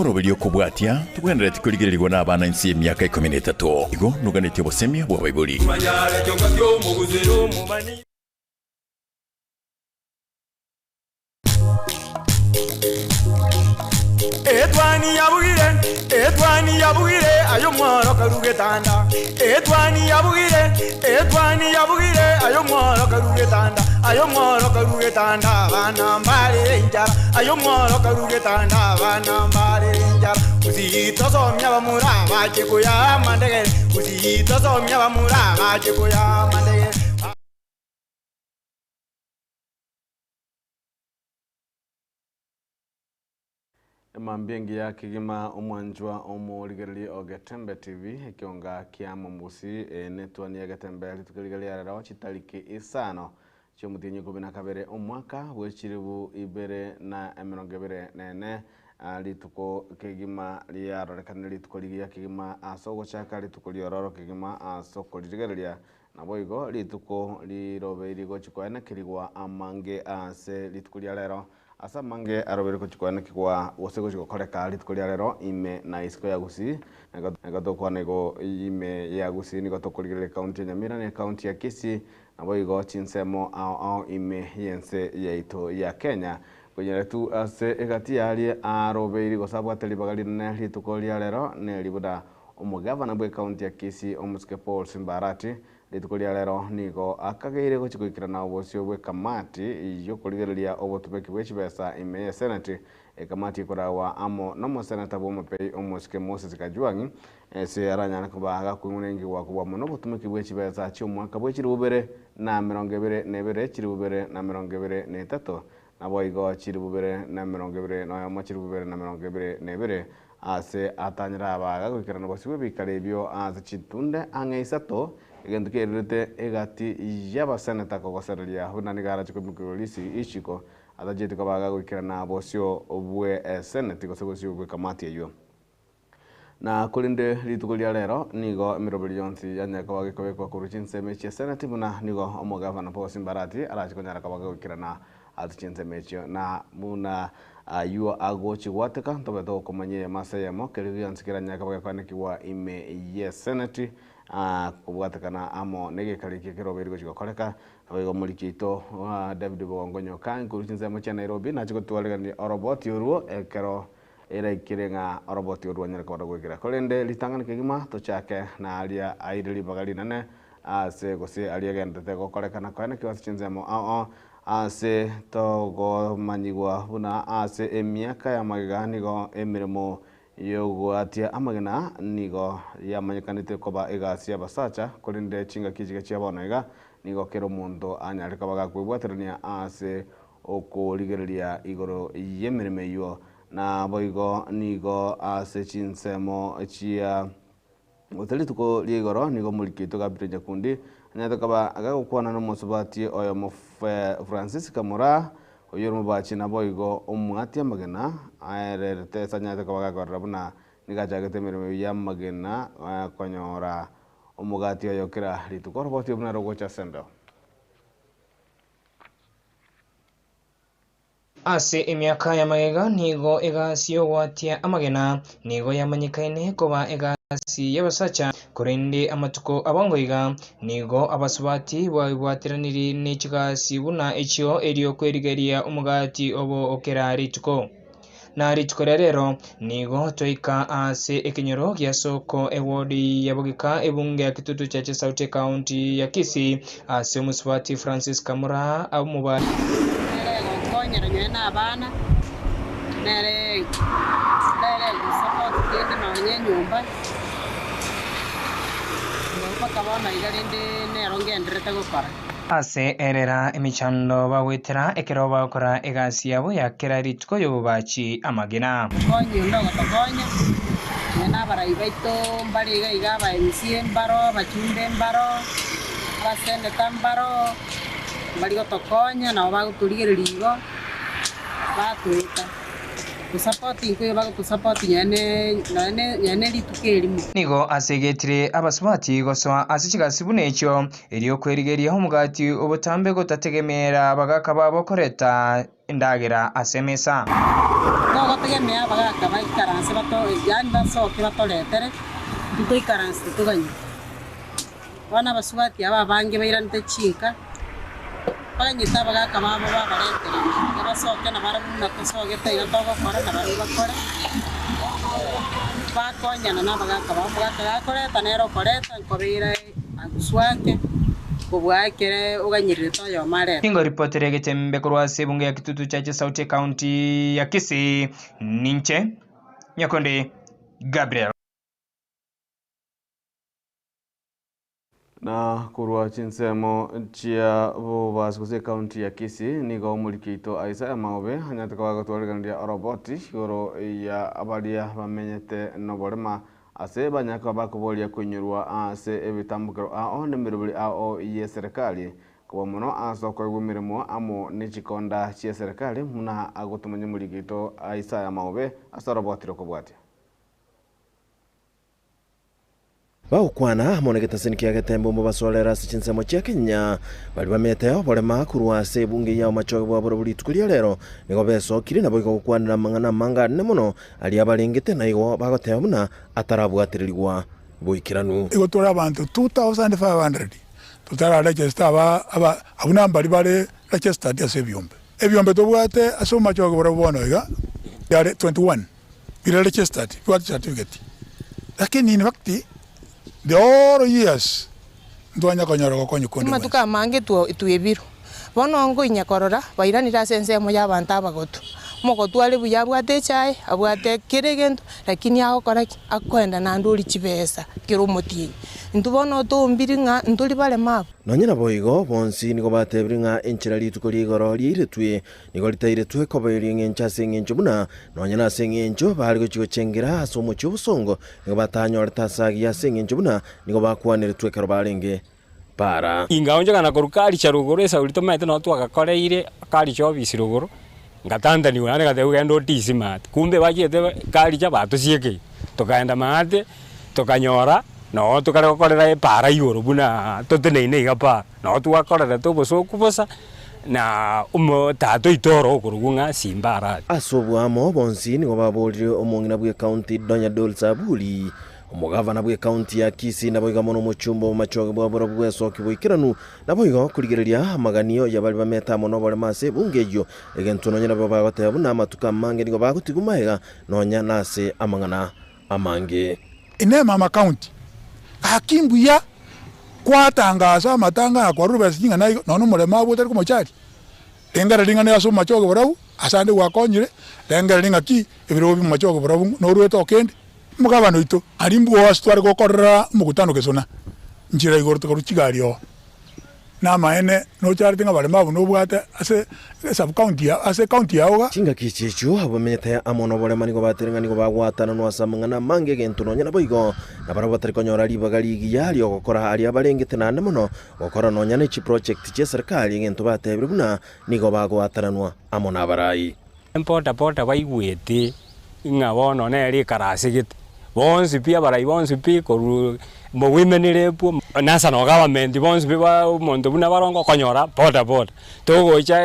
omuroberi okubwatia tugwenderera tikurigirirwa n'abaana ensi y'emyaka 13 igo nuganitye obusemia bwa baibuli Etwani yabugire ayo mworo karugetanda Etwani yabugire ayo mworo karugetanda bana mbare njara ayo mworo karugetanda bana mbare njara uzito somya bamura baje kuya mandege uzito somya bamura baje kuya mandege Mambengi ya kigima omwanjwa omurigereri Ogetembe TV ekionga kia mumbusi netwani ya Getembe litukiligari araro chitariki isano chomutinyi 12 omwaka bwechiribu ibere na emirongebere nene lituko kigima liarorekana lituko ligia kigima asogo chaka lituko liororo kigima asoko lirigereria naboigo lituko lirobeirigo chikoena kirigwa amange ase lituko liarero asa mange arobere ko chikoena kigwa osego chikokoreka lituko liarero ime na isiko ya gusi nagatoko nego ime ya gusi nigo tokoligere county ya Nyamira ne county ya Kisii naboigo chinsemo ao ime yense yaito ya Kenya kunyere tu ase egati yali arobeiri gosabwateli bagali ne lituko liarero ne libuda omugavana bwe county ya Kisii omusike Paul Simbarati lituko liarero nigo akageire ko chikuikirana obosio bwe kamati yo kuligereria obotubeki bwe chibesa ime senate kamati korawa amo nomo senata bo mapei omusike Moses Kajwangi ese aranyana kubaga kumunengi wa kuba mono botumeki bwe chibesa cyo mwaka bwe chirubere na 22 chirubere na 23 nabo igo chirubere na 20 no yamo chirubere na 22 ase atanyira abaga kwikirana bosibwe bikarebyo ase chitunde angeisato igendukerete egati y'abasenata kogosereria hunanigara chikomukirolisi ishiko atajeti kabaga kwikirana bosio obwe senate gosebosio bwe kamati eyo na kulinde lituko lya lero nigo miroberi yonsi yanyaka wagikobekwa kuruchinseme che senate muna nigo omugavana Paul Simbarati arachikonyara kabaga kwikirana atchinsemechio na muna yuo agochi wateka tobeto komanye masayemo keriyansikira nyaka bagakwanikiwa ime ye senate kubwatekana amo nege kaliki kiroberi gochikokoreka abego mulikito David Bongonyo kan kuruchinsemo cha Nairobi na chikotwalega ni oroboti uruo ekero era ikirenga oroboti uruo nyaka badagwekira kolende litangana kigima tochake na alia aideli bagali nane ase gose alia gendete gokoreka na kwana kiwasichinzemo ase togo manyigwa buna ase emiaka ya maganigo emiremo yogo atia amagena nigo yamanyikanite koba egasia basacha kolinde chinga kijiga chiabona ega nigo kero mundo anyareka baga kwibwaterania ase okoligereria igoro yemireme yo na boigo nigo ase chinsemo chia utelituko ligoro nigo mulikito Gabriel Nyakundi nyata kaba agakwana no musubati oyo mo Francis Kamura oyo mubachi na boigo omwati amagena aerete sanyata kaba gakorabuna nigachagete mirimo ya magena konyora omugati oyo kira lituko roboti buna rogocha sendo ase emyaka ya magega nigo egasio gwatia amagena nigo yamanyikaine koba egasi yabasacha kurinde amatuko abangoiga nigo abasubati babwatiraniri n'ekigasi buna ekyo eriyo kwerigeria omugati obo okera rituko na rituko rero nigo toika ase ekinyoro kya soko ewodi yabugika ebunge ya kitutu cha Sauti County ya Kisii ase omusubati Francis Kamura amuba nyana abana nere support kende manye nyumba mpaka bana igalinde nero ngenderete gukora ase erera emichando bawetera ekero bakora egasi yabo yakera rituko yobubachi amagena konye ndo gotokonye nyana barayi baito mbari iga baensie mbaro bachunde mbaro abasende tambaro bari gotokonye nabo baguturigereria igo batwita tusapoti nkwe bago tusapoti nyane litukeli mu nigo asegetire abasubati gosoa asichigasi bunecho eri okwerigeria omugati obutambe gotategemera bagaka babo koreta indagera asemesa no gotegemea bagaka baikaranse bato yani basoke batoletere tutoikaranse tuganye bana basubati aba bange bairante chinka baganyita bagaka babo babaretere basoke na barabuna tosoge tega togo kora na bari bakora bakonyana na bagaka babo gakoreta nero koreta nkobira aguswake kubwakere uganyirire toyo mare ingo reporter getembe kurwase bunge ya kitutu cha Sauti County ya Kisii ninche Nyakonde Gabriel na kurwa chinsemo chia bubasi kuse county ya Kisii nigo mulikito Isaiah Maobe hanyataka wagatwariganira roboti goro ya abaria bamenyete noborema ase banyaka bakubolia kunyurwa ase ebitambukiro ao nemirubuli ao ye serikali kuba muno asoko y'umirimo amo n'ikikonda cya serikali muna agutumanya mulikito Isaiah Maobe asa roboti rokobwati baukwana monegeta sinikia getembo mubasolera sichinsemo chia Kenya bali bameteo bolema kurwa se bunge ya machoge bwa buri tukulia lero nigo beso kiri nabo gukwanira mangana manga ne muno ali abalengete na igo bagoteo muna atarabwatirirwa boikiranu igotora abantu 2500 tutara register aba abuna mbali bale register ya ebyombe tobwate aso machoge bwa bono iga yare 21 bile registered what certificate lakini in fact the all years ndwanya konyoro konyu kondo matuka mange tuebiru bono ngo inyakorora bairanira sense mo y'abantu abagotu moko twale buya bwate chai abwate kiregendo lakini aho kora akwenda na nduri chibesa kirumoti ndubono to mbiringa nduri bale map nonyina boigo bonsi nigo batebringa enchira litukoli goro liretwe nigo litaire ko bairinga encha sengencho buna nonyina sengencho bali go chigo chengera asomo chubusongo nigo batanyo tasagi ya sengencho buna nigo bakwanire karo balenge para ingaonje kana korukali cha ruguru esa ulito mete no twagakoreire kali cho bisi ruguru ngatanda ni wana gate ugendo tisi mat kumbe bajete kali cha batu sieke tokaenda mate tokanyora no tukarekorera para iguru buna toteneine igapa no tugakorera tubuso kubosa na tato itoro kurugunga simbara asobwamo bonsi nigo babolire omongina bwe county Donya Dolsa Buli omugavana bwe county ya Kisii nabo igamono muchumbo machoge bwa bwe soki boikiranu nabo igo kurigereria amaganio yabali bameta mono bole mase bungejo egentuno nyina baba gote buna matuka mange nigo bagutigumaiga nonya nase amangana amange ine mama county akimbuya kwatangaza matanga kwa rubes jinga na nono mulema bwo tari kumochari engara linga ne aso machoge borau asande wakonyire engara linga ki ebirobi machoge borau no rueto okende mugabano ito arimbu wastware gokorera mugutano kesona njira igorto karuchigario na maene no charting abale mabu no bwate ase sub county ase county yaoga chinga kichichu abamenyete amono bole manigo baterenga nigo bagwatana no asamangana mange gentuno nyana boigo na bara batari konyora libagali yali ogokora ali abalengete nane muno gokora no nyana chi project che serikali gentu batebire buna nigo bagwatana no amona barai pota baigwete inga bono neri karasigite bonsi pia barai bonsi pi koru mo women repu national government bonsi ba mondo buna barongo konyora pota togo cha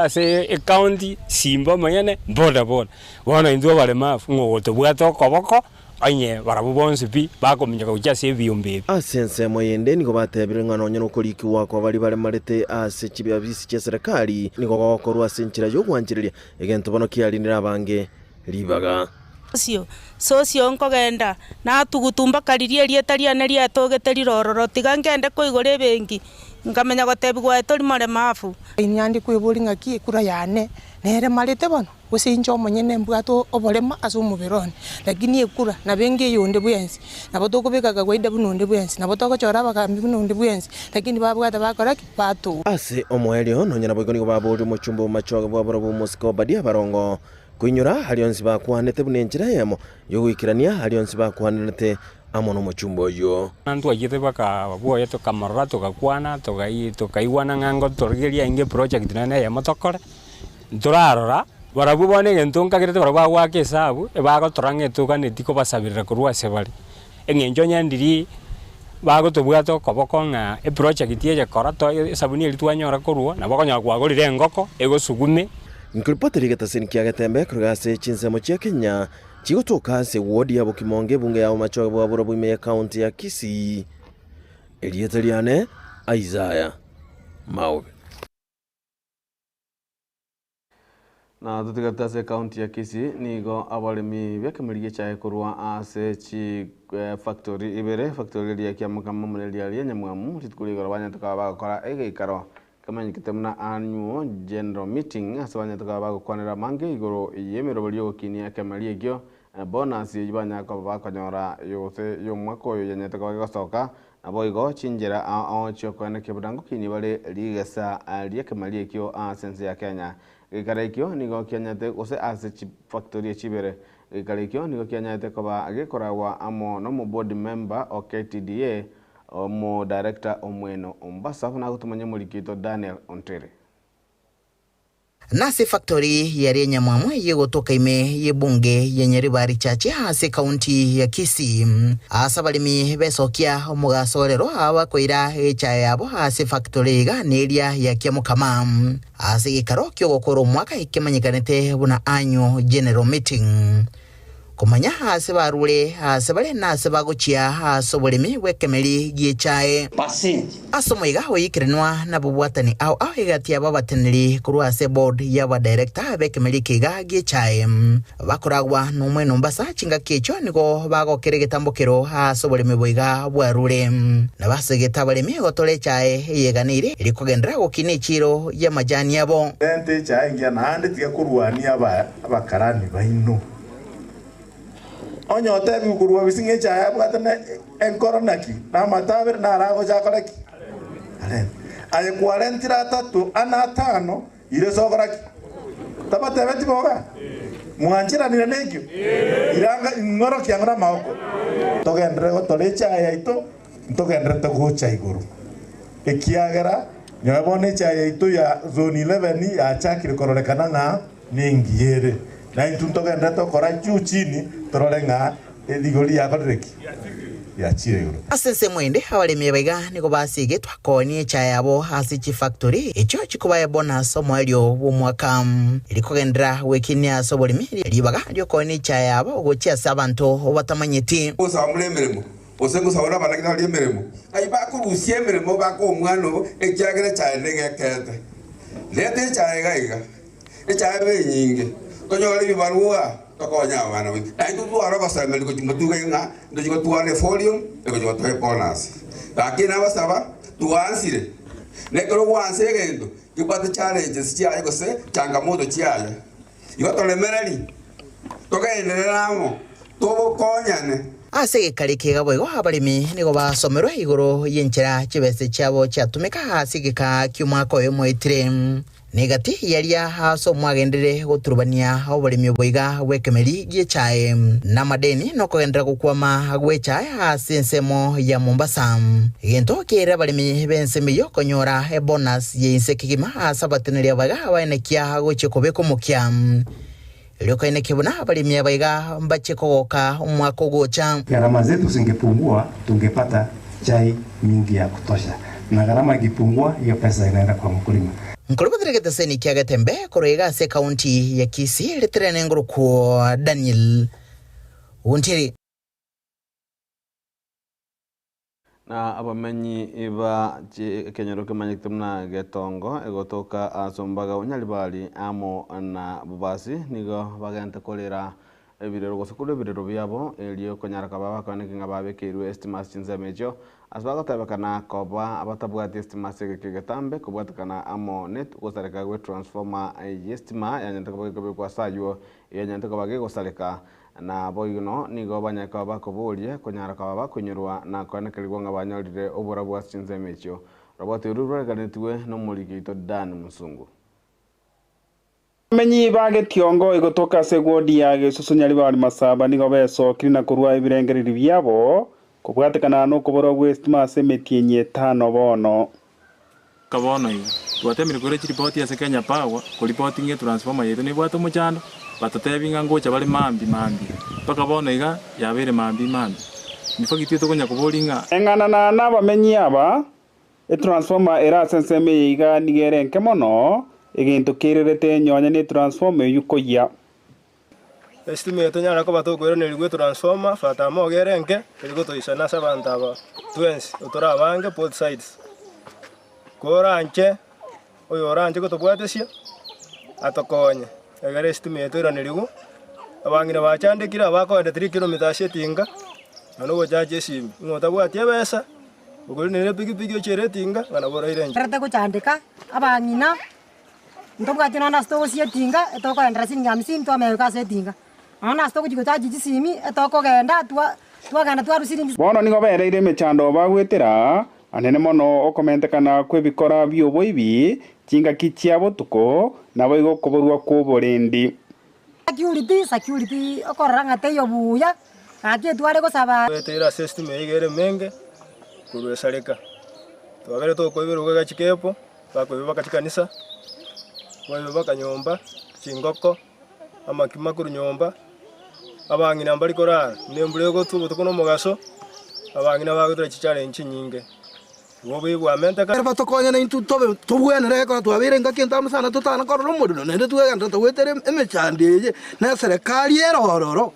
ase county simba mayane boda bono indu bale mafu ngoto bwato koboko anye barabu bonsi pi bakominya kucha se biombe asense moyende nigo batebire ngano nyono koliki wako bali marete ase chibya bisi che serikali nigo gokorwa senchira yo gwanjiriria egento bono kialinira bange libaga socio nkogenda na tugutumba karirie rietaria ne rietogete rirororo tigangende kuigore bengi ngamenya gotebigwa etori mare mafu inyandi kwiburinga ki kura yane nere marete bono gusinjo monyene mbwato oborema asumu birone lakini ekura na bengi yonde bwensi nabo tokubikaga gwaida bunonde bwensi nabo tokochora bakambi bunonde bwensi lakini babwata bakora kipato ase omwelio nonyana boigoni babori muchumbo machoge bwaboro bumusiko badia barongo kuinyura halionsi bakwanete bunenjira yemo yo gwikirania halionsi bakwanete amono muchumbo yo nantu agite baka bwo yeto kamarra tukakwana tukaiwana ngango torgeria inge project nane ya motokore turarora barabu bone gento nkagirete barabu gwake hesabu ebagotora ng'etuganeti kobasabirira korwa ase bari eng'encho nyandiri bagotobwata okoboko ng'a eproject egekora esabuni eri twanyora korwa nabo okonyora kwagorire engoko egosugume nkiripoteri getaseni kia Gatembe kuruga ase chinsemo chia Kenya chigotoka ase wodi ya Bokimonge bunge ya machoge bwa borobu ime ya county ya Kisii erieta riane Isaiah Maobe. Na tutigate ase county ya Kisii nigo abaremi bekemeri gechae korwa ase chi factory ibere factory ya kiamukama muleria ya nyamwamu titukuligora banya tukaba bakora egeikaro kamanyikite muna annual general meeting ase banya tukaba bakwanira mange igoro yemero bali okinia kemeri egyo bonus yibanya ko bakonyora yose yo mwako yo yanya tukaba gosoka abo igo chinjera aocho kwene kebudango kini bale ligesa aliye kemeri egyo sense ya Kenya gikarekio nigo kianyate ose ase factory chibere gikarekio nigo kianyate koba agekoragwa amo no board member o KTDA o director omweno ombasa na gutumanya mulikito Daniel Ontere Nase factory yari nyamwamu yegotoka ime yebunge yenyeri bari chache ase county ya Kisii asabalimi besokia omugasorero abakoira echa yabo ase factory ga neria ya kiamukama ase gikaro kyogokoro mwaka ikimanyikanete buna annual general meeting kumanya ase barure ase bale nase bagochia ase bolemi bwekemeri giechae asomoiga oyikirenwa na bubwatani au egatia babateneri kurwa ase board ya ba director bekemeri kiga giechae bakoragwa numwe nombasa chinga kecho nigo bagokere getambokero ase bolemi boiga bwarure na basegeta balemi gotole chae yeganire ilikogendera gokini chiro ya majani yabo ente chae ngia na ande tiga kurwania abakarani baino onyote bikurwa bisinge chaya bwatane enkoronaki na matabir na rago jakolaki ale 43 ana 5 ile sokoraki tabate beti boga mwanjira ni negyo iranga ngoro kyangora maoko togendere gotole chaya ito togendere to gocha iguru ekiagera nyabone chaya ito ya zone 11 ya chakire kororekana na ningiere na intuntogendere to kora juu chini tororenga edigoli yakoreki ya chire asense mwende abalemi baiga niko basige twakoni echa yabo hasi chi factory echo chikuba ya bonus omwalio bw'omwaka ilikogendera wekini aso bolimi libaga lyokoni echa yabo gochia sabanto obatamanyiti osamulemeremo osengusabona banakina lyemeremo aiba kurusie emeremo bako omwano ekyagere cyane ngekete lete cyaiga echa benyinge konyole bibarua tokonya abana we naitu tuara basameli ko timatugenga ndojigo tuane folium eko tuwe bonus lakini abasaba tuansire nekero wanse gendo kibate challenges chiaye ko se changamoto chiaye yotolemereri togendereramo tobokonyane ase gikarekega boigo abalimi nigo basomerwa igoro yenchera chibese chabo chatumika hasi gika kyumwaka oyomwetire negati yaria haso mwagendere guturubania obalimi boiga wekemeri giechae na madeni no kogendera gukwama gwechae hasi nsemo ya Mombasa gento kera balimi bensemi yo konyora bonus yinse kigima asabateneria baga abanekia gochekobeko mukia Lioka inekibuna balimi baiga mbachekogoka umwaka gocha gharama zetu zingepungua tungepata chai mingi ya kutosha na gharama ikipungua hiyo pesa inaenda kwa mkulima. Nkolobadere getaseni kia Gatembe korega ase county ya Kisii leterene ngoro kwa Daniel Ontiri na abamenyi iba kenyero kemanyikte muna getongo egotoka asombaga unyalibali amo na bubasi nigo bagente kolera ebirero gosukuru ebirero byabo elio konyara kababa kaneke ngababe keru estimas chinzemejo asbaga tabakana koba abatabwati estimas gegetambe kubwatakana amo net gosareka gwe transformer estima yanyanta kabage kwa sayo yanyanta kabage gosareka na boyino nigo banyaka bakobolie konyara kababa kunyurwa na kwanekeligwa ngabanyalire obora bwa chinzemejo roboti rureganetwe no muligito Dan Musungu menyi bage tiongo igotoka segodi yage susunyali bali masaba nigo besokiri na kurwa ibirengereri byabo kubwatekana no kuboro west masemetienye 5 bono kabono iga twatemire kore report ya Kenya Power ko reporting transformer yetu ni bwato muchano batatebinga ngocha bali mambi paka bono iga yabere mambi nifagitio tokonya kubolinga engana na nabamenyi aba transformer era senseme iga nigere nke mono egintu kirerete nyonya ni transformer yukoya estimate nyara ko batokwera ni ligwe transformer fata mo gerenke ligo to isana sabanta ba twins utora bange both sides koranche oyo oranche ko to bwatesia atokonye egere estimate era ni ligo abangire bachandikira bakoende 3 km shetinga nano bojaje simi ngota bwatie besa uguri ni pigi ocheretinga ngana bora irenje rete ko chandika abangina ndobwa tinona sto shetinga etoko endrasin ngamsim to ameka shetinga ana sto kujiko jisimi etoko genda twagana twarusiri bono nigo bereire mechando bagwetera anene mono okomentekana kwebikora byobo ibi chinga kichiabo tuko nabo igo koborwa kuborendi security okoranga teyo buya ake tware ko saba etera system igere menge kurwesaleka twagere to koibero ga chikepo bakoiba katika kanisa bayoba kanyomba chingoko amakimakuru nyomba abangina mbali korara nembule go tubo tukono mugaso abangina bagutira challenge nyinge wobe bwamente ka batokonya na intu tobe tubwenere ko twabire ngakenta musana tutana ko romodo nende tweganda twetere emechandeye na serikali erororo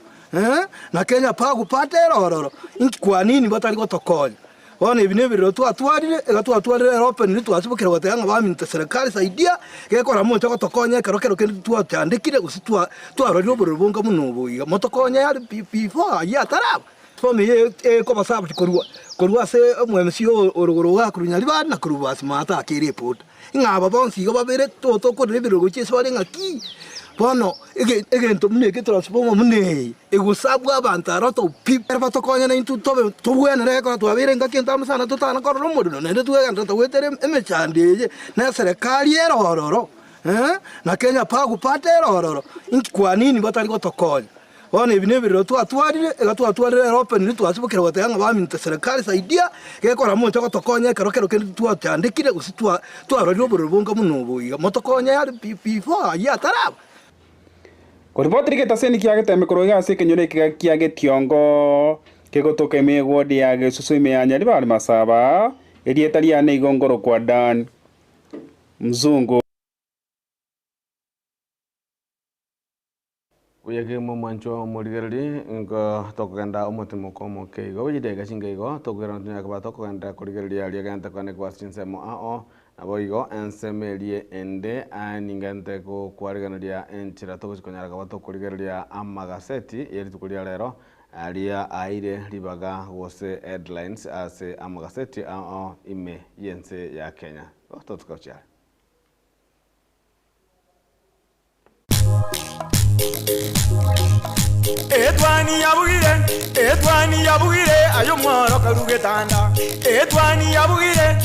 na Kenya Power kupata erororo inki kwa nini batari gotokonya bone ibine biro twatwarire open ni twasibukira batanga baminta serikali saidia gekora mu cyo tokonya kero kendi twatandikire gusitwa twaroriro burubunga munubu iga motokonya ya P4 ya taraba fomi ko basabu korwa se omwemsio oruguru wa kurunyari bana kuruba smata akiri report ngaba bonsi go babere to ko rebiro go chiswari ngaki bono egento mune ke transforma mune egusabwa abantaro to piper batokonya na intu tobe tubwenere ko twabire ngakenta musana tutana ko romodo nende tweganda wetere emechandeye na serikali erororo na Kenya Power kupata erororo inki kwa nini batari gotokonya bone ibine biro twatwarire open ni twasibukira batanga baminta serikali saidia gekora mu cyo tokonya kero kendi twatandikire gusitwa twaroriro burubunga munubu iga motokonya ya P4 ya taraba Koribotri ke taseni kia tembe koroga se kenyore kia tiongo ke gotoka ime wodi ya gesusu ime anyali bali masaba edietali ya ne igongoro kwa Dan mzungu uyake mo mancho moligerli ngo tokenda omotimo komo keigo yidega chingeigo tokera ntnya ka tokenda koligerli ya liganta kane kwa sinsemo ao aboigo ensemelie ende aningante ko kwariganria enchira tokonyara ka tokoligerlia amagaseti yeri tukulia lero alia aire libaga wose headlines ase amagaseti ao ime yense ya Kenya totukocha Etwani yabugire ayo mworo karugetanda Etwani yabugire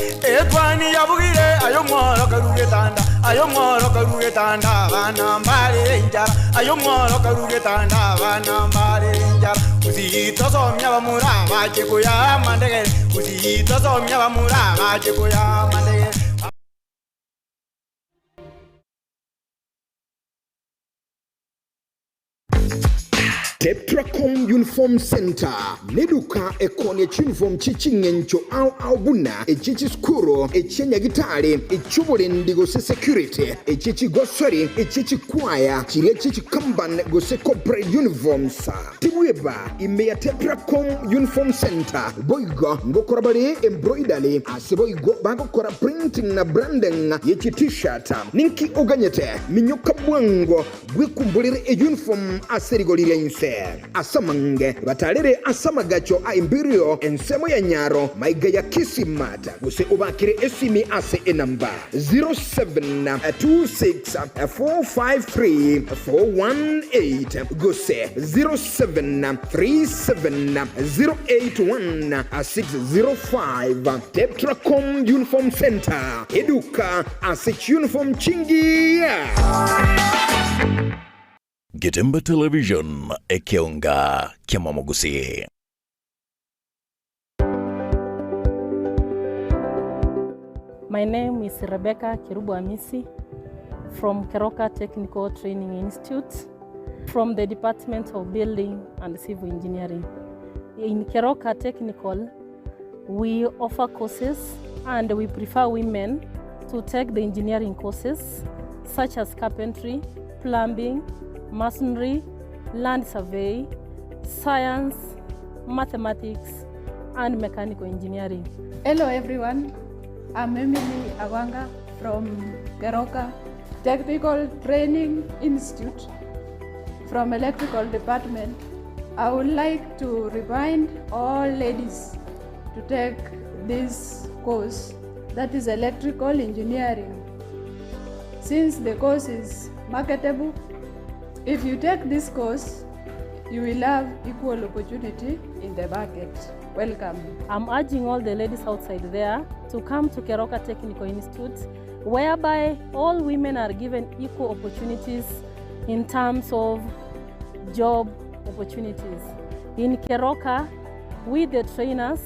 ayo mworo karugetanda bana mbale njara ayo mworo karugetanda bana mbale njara uzito somya bamura bakikuya mandege uzito somya bamura bakikuya mandege Tetracom Uniform Center neduka ekone uniform chichingencho au buna echichi skuro echenya gitale echubule ndigo se security echichi gosori echichi kwaya chire echichi kamban go se corporate uniforms tibueba ime ya Tetracom Uniform Center boigo ngokora bale embroidery aseboigo bagokora printing na branding yechi t-shirt ninki oganyete minyoka bwango gwikumbulire uniform aserigolire inse asamange batalere asamagacho a Imperial ensemo ya Nyaro maiga ya Kisimata guse ubakire esimi ase enamba 0726453418 guse 0737081605 Tetracom Uniform Center eduka ase uniform chingi Getemba Television ekionga kiamamogusi. My name is Rebecca Kirubu Amisi from Keroka Technical Training Institute from the Department of Building and Civil Engineering. In Keroka Technical, we offer courses and we prefer women to take the engineering courses such as carpentry, plumbing, masonry, land survey, science, mathematics, and mechanical engineering. Hello everyone, I'm Emily Awanga from Keroka Technical Training Institute from Electrical Department. I would like to remind all ladies to take this course, that is electrical engineering. Since the course is marketable, if you take this course, you will have equal opportunity in the market. Welcome. I'm urging all the ladies outside there to come to Keroka Technical Institute, whereby all women are given equal opportunities in terms of job opportunities. In Keroka, we the trainers,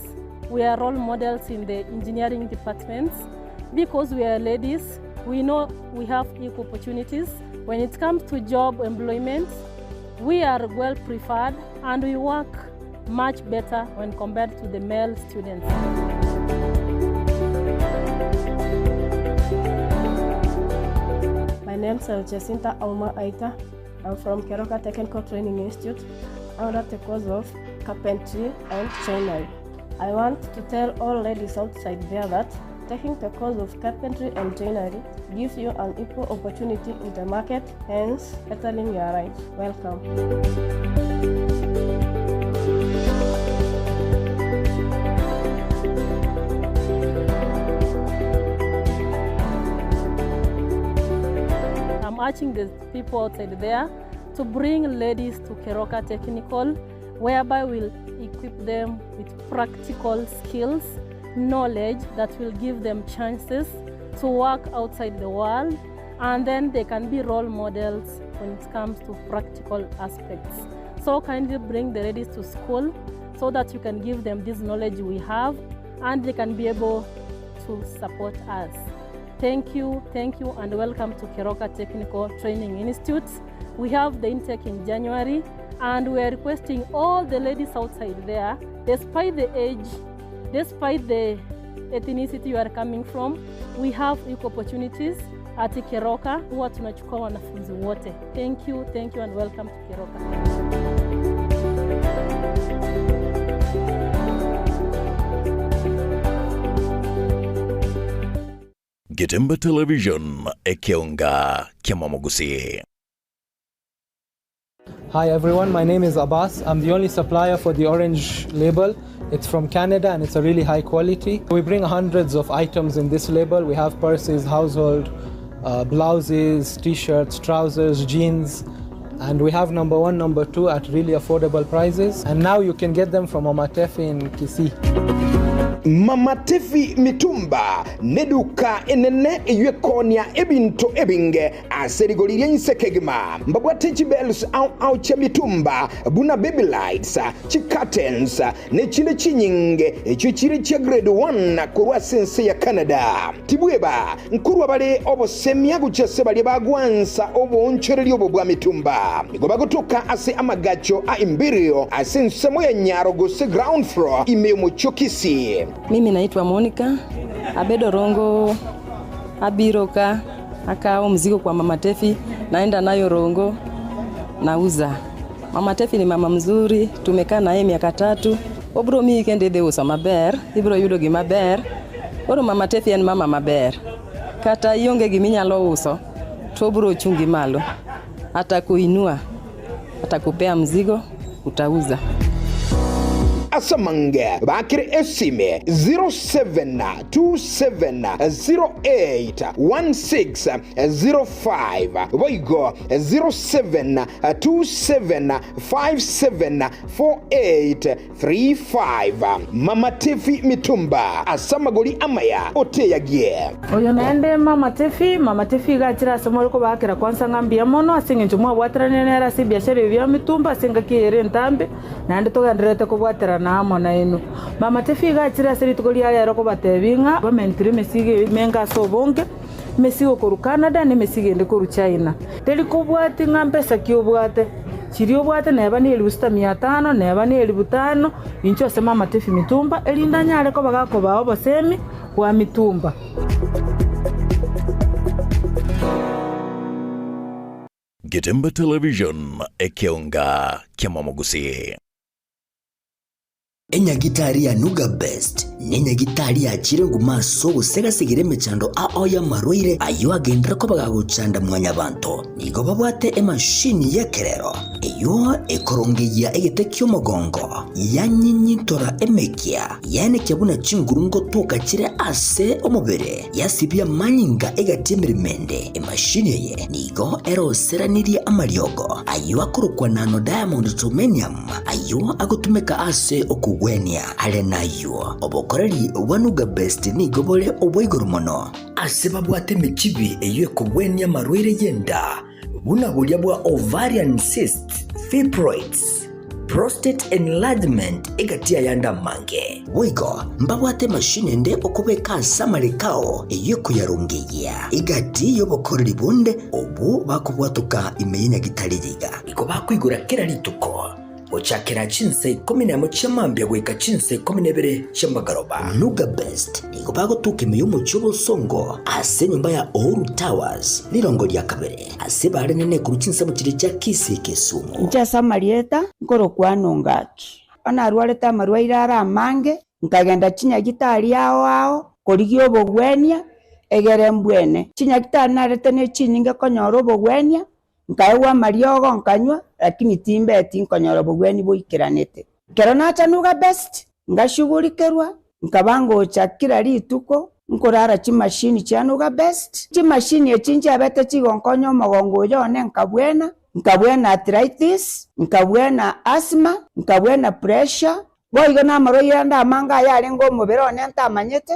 we are role models in the engineering departments because we are ladies. We know we have equal opportunities. When it comes to job employment, we are well preferred and we work much better when compared to the male students. My name is Jacinta Auma Aita. I'm from Keroka Technical Training Institute under the course of carpentry and joinery. I want to tell all ladies outside there that taking the course of carpentry and joinery gives you an equal opportunity in the market, hence settling your right. Welcome. I'm urging the people outside there to bring ladies to Keroka Technical, whereby we'll equip them with practical skills, knowledge that will give them chances to work outside the world, and then they can be role models when it comes to practical aspects. So kindly bring the ladies to school so that you can give them this knowledge we have and they can be able to support us. Thank you, and welcome to Keroka Technical Training Institute. We have the intake in January, and we are requesting all the ladies outside there, despite the age, despite the ethnicity you are coming from, we have equal opportunities at Keroka. Huwa tunachukua wanafunzi wote. Thank you, and welcome to Keroka. Getemba Television ekionga kiamamugusi. Hi everyone, my name is Abbas. I'm the only supplier for the orange label. It's from Canada and it's a really high quality. We bring hundreds of items in this label. We have purses, household, blouses, t-shirts, trousers, jeans, and we have number 1, number 2 at really affordable prices. And now you can get them from Mama Tefi in Kisii. Mama Tefi Mitumba neduka enene yekonia ebinto ebinge aserigoliria insekegma mbabwate chibels au cha mitumba buna baby lights chi curtains ne chine chinyinge echo chiri cha grade 1 kurwa sense ya Canada tibweba nkurwa bale obo semya guchese bali bagwansa obo nchereri obo bwa mitumba goba gutuka ase amagacho a Imperial asensemo ya Nyaro gose ground floor imemo chokisi. Mimi naitwa Monica Abedo Rongo abiroka akao mzigo kwa Mama Tefi, naenda nayo Rongo nauza. Mama Tefi ni mama mzuri, tumekaa naye miaka 3. Obro mi kende de usa maber, ibro yudo gi maber. Oro Mama Tefi en mama maber. Kata ionge gi minyalo uso, to obro chungi malo. Atakuinua, atakupea mzigo, utauza. Asamange bakire esime 0727081605 Voigo 0727574835 Mama Tefi Mitumba asamagoli amaya oteyagie oyo naende Mama Tefi gachira samoriko bakira kwanza ngambia mono asinge njumwa bwatranenera si biashara bya mitumba singa kiere ntambe naende togandirete ko bwatera na amona ino mama tefiga chira seri tukoli ya roko batebinga bamentri mesige menga sobonge mesigo koru Canada ne mesige ende koru China teli kubwati ngampesa kiobwate chiri obwate neba ni 1500 neba ni 5000 incho sema mama tefi mitumba elinda nyale ko bagako bawo bosemi wa mitumba. Getembe Television ekionga kiamamogusi. Enyagitari ya Nuga Best nenyagitari ya chirengu maso gusegasigire mechando aoya marwire ayo agendera ko bagagucanda mwanya banto nigo babwate emashini yekerero iyo ekorongeya egete kyomogongo yanyinyitora emekia yane kyabuna chingurungo toka chire ase omubere yasibya manyinga egatemiremende emashini ye nigo eroseranirie amariogo ayo akorokwa nano diamond titanium ayo agotumeka ase okugwenia alenayo obokoreri wanuga best nigo bole obwoigoro mono ase babwate mechibi eyo ekugwenia marwire yenda buna bulya bwa ovarian cyst fibroids prostate enlargement egatia yanda mange wigo mbabwate mashine nde okubeka samarikao eyeko yarungiya igati yobokoreri bunde obu bakubwatuka imenya gitaririga iko bakwigura kera lituko ochakera chinse 11 chamambya gweka chinse 12 chambagaroba Nuga Best nigo bagotuka imiyumo cyubo songo ase nyumba ya Oru Towers lirongo lya kabere ase bare nene ku chinse mu kire cya Kisi Kisumu nja samarieta ngoro kwano ngaki ana arwareta marwaira ara mange nkagenda chinya gitari yao korigio bogwenia egere mbwene chinya gitari narete ne chininge konyoro bogwenia nkaewa mariogo nkanywa lakini timbe etinkonyoro bogweni boikiranete kero nacha Nuga Best ngashugulikerwa nkabango chakira lituko nkorara chimashini cha Nuga Best chimashini echinje abete chigonkonyo mogongo yone nkabwena arthritis nkabwena asthma nkabwena pressure boigo na maroira nda manga yale ngo mubero nenta manyete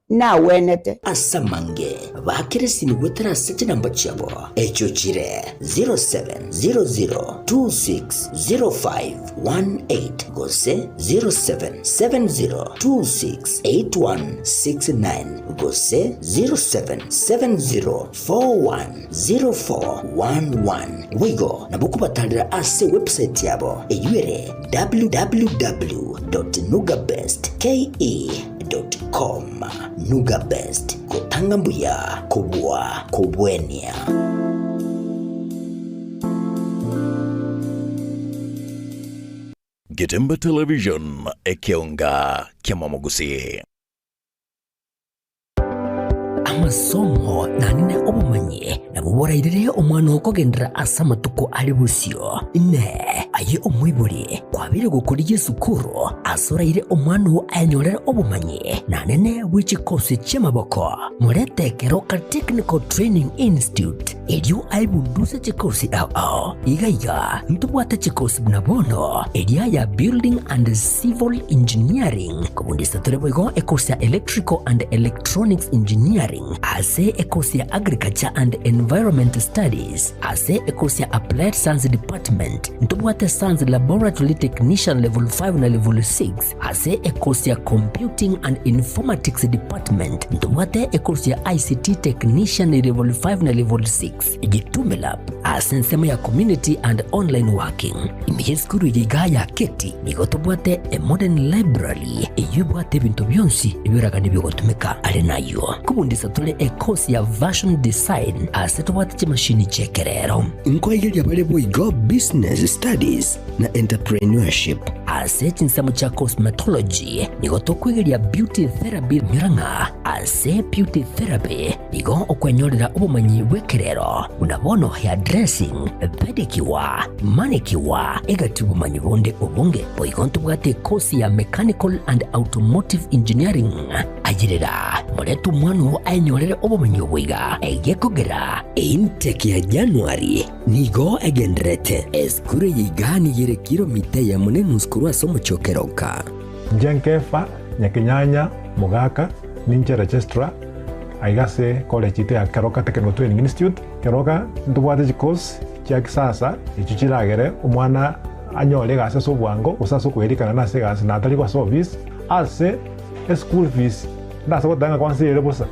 na wenete asamange bakirisi ni wetera sete namba chabo echo chire 0700260518 gose 0770268169 gose 0770410411 wigo nabukubatalira ase website yabo eyuere www.nugabestke.com Nuga Best kutanga mbuya kubwa kubwenia. Getembe Television ekionga kiamamogusi. Amasomo nanine obumanyi nabuborairire omwana okogendera asamatuko ali busio ne aye omwibuli kwabire gukuriye sukuru asoraire omwana anyorera obumanyi nanene wichikosi chemaboko murete Keroka Technical Training Institute elio aibunduse chikosi ao igaiga ntubwate chikosi bunabono elia ya Building and Civil Engineering kubundisa tureboigo ekosia Electrical and Electronics Engineering ase ekosia Agriculture and Environment Studies ase ekosia Applied Science Department ntubwate Science Laboratory Technician level 5 na level 6 ase ekosia Computing and Informatics Department ntubwate ekosia ICT Technician level 5 na level 6 igitumela ase nsema ya Community and Online Working imiheskuru yigaya keti nigotubwate a Modern Library iyubwate bintu byonsi ibiraga nibigotumeka ale nayo kubundisa tule ekosi ya Version Design ase tubwate chimashini chekerero inkoigeli abale boigo Business Studies na Entrepreneurship ase chinsamo cha Cosmetology nigotokwigeli ya Beauty Therapy miranga ase Beauty Therapy nigo okwenyorera obumanyi bwekerero unabono hair dressing pedicure manicure egati obumanyi bonde obonge boigonto bwate kosi ya Mechanical and Automotive Engineering agirira muretu mwanu anyorere obumanyi bwiga egekogera intake ya January nigo egendrete eskure yigani yere kilomita ya munenu skuru asomo chokeroka Jenkefa nyakinyanya mugaka ninche registrar aigase college ite ya Keroka Technical Training Institute Keroka ntubwate chikosi chia kisasa icho chiragere omwana anyole gase so bwango usaso kwerikana na se gase na atari kwa service ase school fees ndasa gotanga kwanza ile bosa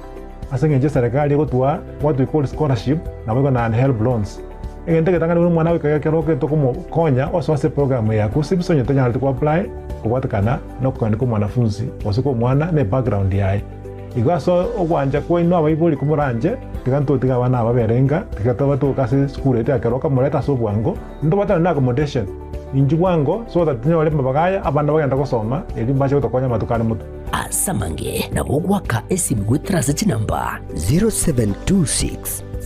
ase ngenje serikali gotwa what we call scholarship na bego na help loans egente ketanga ni mwana wika keroke to kumo konya oso ase program ya kusibisonye to nyala to apply kubatakana no kwandika mwanafunzi osiko mwana ne background yae igwaso ogwanja ko ino abaibuli kumuranje tiganto tiga bana ababerenga tigataba to kase school ete akeroka mureta so bwango ndo batana na accommodation inji bwango so that nyole mabagaya abana bagenda gusoma eri mbaje utokonya matukane mutu asamange na bogwaka esimu witrasa chinamba 0726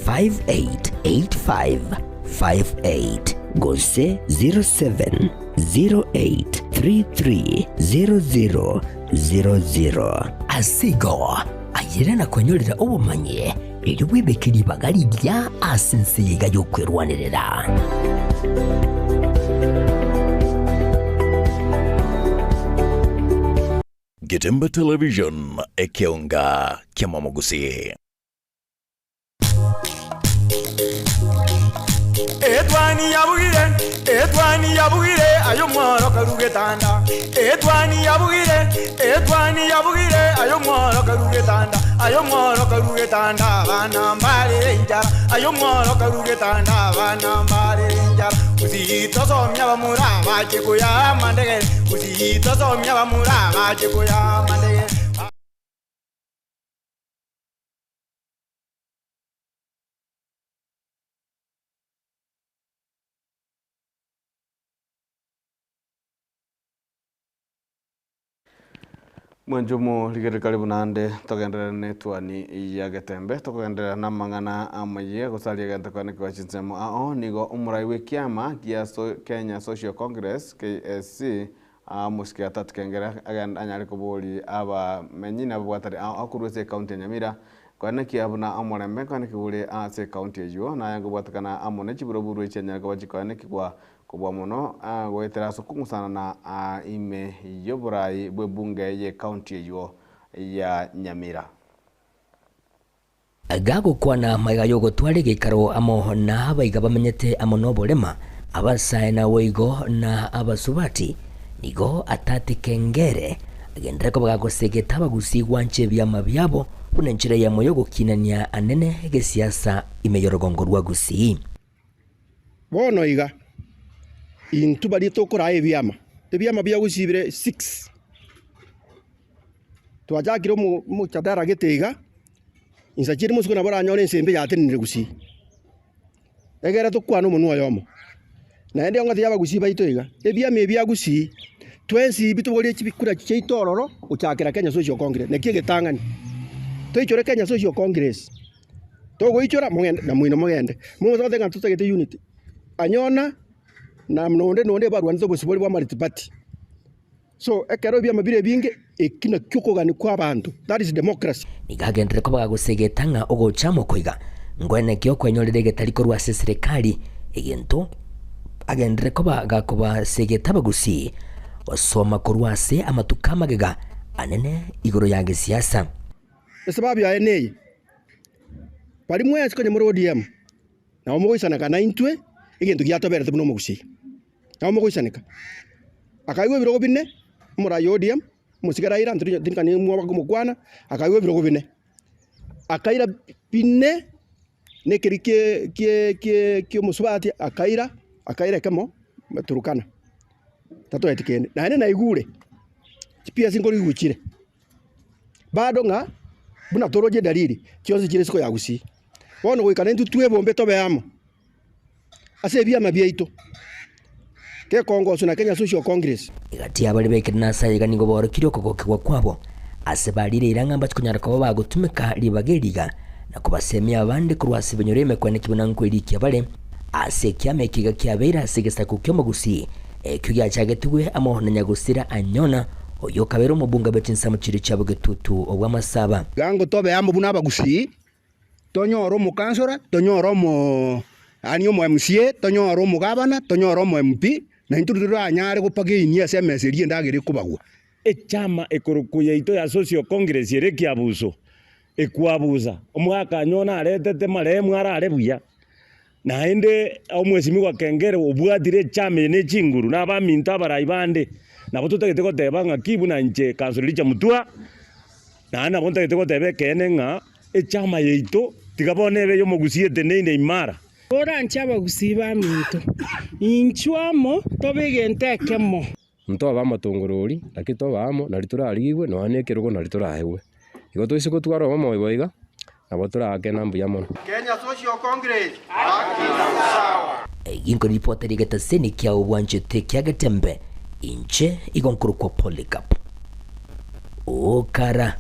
588558 gose 0708330000 asigo ayire na konyolera obumanye eri wibekiri bagari lya asense yiga yokwerwanirira Getembe Television ekionga kiamamugusi. Etwani yabugire ayo mworo karugetanda. Etwani yabugire ayo mworo karugetanda. Ayo mworo karugetanda bana mbale njara. Ayo mworo karugetanda bana mbale njara. Uzito somya bamura bachikuya mandege. Uzito somya bamura bachikuya mandege. Mwenjumu ligere karibu nande togendera netwani ya Getembe togendera na mangana amaye gusalia gante kwane kwa chinsemo ao nigo umurai we kiama kia Kenya Social Congress KSC musiki atatu kengera agenda anyari kubuli aba menyina bwatari akurwese county Nyamira kwane kiabuna amorembe kwane kibuli ase county ejo na yango bwatakana amone chiburoburu chenya kwa chikwane kigwa kubwa muno gwetera sukungusana na ime yoburai bwe bunge ye county ejo ya Nyamira agago kwana maiga yogo twari gikaro amo na abaiga bamenyete amono borema abasae na weigo na abasubati nigo atati kengere agendera ko bagagosegeta bagusigwa nche byama byabo kunenchira ya moyo gukinania anene gesiasa imeyorogongo rwa gusi bono iga intu bari tokora ebyama tebyama bya gusibire 6 twajakiro mu chadara getega insakiri musuko nabora nyore nsembe yatenire gusi egera tokwana umuntu wayomo na ende ngati yaba gusi baitoiga ebyama ebya gusi twensi bitubori kibikura cyeitororo ucyakira Kenya Social Congress nekie getangani toichore Kenya Social Congress togo ichora mugende na mwino mugende muzo tenga tutagete unity anyona na nonde barwanzo bosibori bwa multiparty so ekero bya mabire binge ekina kyokogani kwa bantu that is democracy nigagendere ko bagagusegetanga ogochamo koiga ngwene kyo kwenyorere getariko rwa serikali egento agendere ko bagakoba segeta bagusi osoma korwase amatukama gega anene igoro yange siasa sababu ya eneye pari mwezi kwenye mrodiam na omugoisana kana intwe egento gyatobere tubuno mugusi na omugoisanika akaiwe birogo bine murayodiam musigara ira ndinka ni mwa kumukwana akaiwe birogo bine akaira bine nekerike ke musubati akaira kemo turukana tato etikene na ene na igure pia singori guchire bado nga buna toroje dalili cyose kire siko yagusi bono goikana ntu tuwe bombe tobe amo ase bya mabyeito ke Kongo na Kenya Social Congress igati abali bekirina sayiga ningo borokiro kokokwa kwabo ase balire irangamba chikunyara ko bagutumika libageriga na kubasemia abandi kurwasi benyoreme kwene kibona nkwiriki abale ase kyame kiga kyabera sigesa kukyomo gusi ekyo cyagetiwe amohona nyagusira anyona oyo kabero mubunga betinsa mu kiri cyabo getutu obwamasaba gango tobe amo buna bagusi tonyoro mu kansora tonyoro mu anyo mu MCA tonyoro mu gabana tonyoro mu MP na intudiro anyare gupage inia SMS rie ndagere kubagwa echama ekorukuye ito ya Social Congress yere kyabuso ekwabuza omwaka nyona aretete maremu arare buya naende omwesimiwa kengere obwatire chame ne chinguru na baminta baraibande nabo tutagete goteba ng'a kibu na nche kansoliricha mutua na ana bontagete gotebe kene ng'a echama yeito tigabonebe yo mogusiete neine imara ora nchaba gusiba minto inchwamo tobegentekemo mto ba matongorori lakini bamo na liturarigwe no anekerugo na liturahewe igo twise gutwara omo iboiga abo turake nambu ya mono Kenya Social Congress haki na usawa ingo ripoteri gataseni kya ubwanjete kya gatembe inche igonkuru kwa Polycarp okara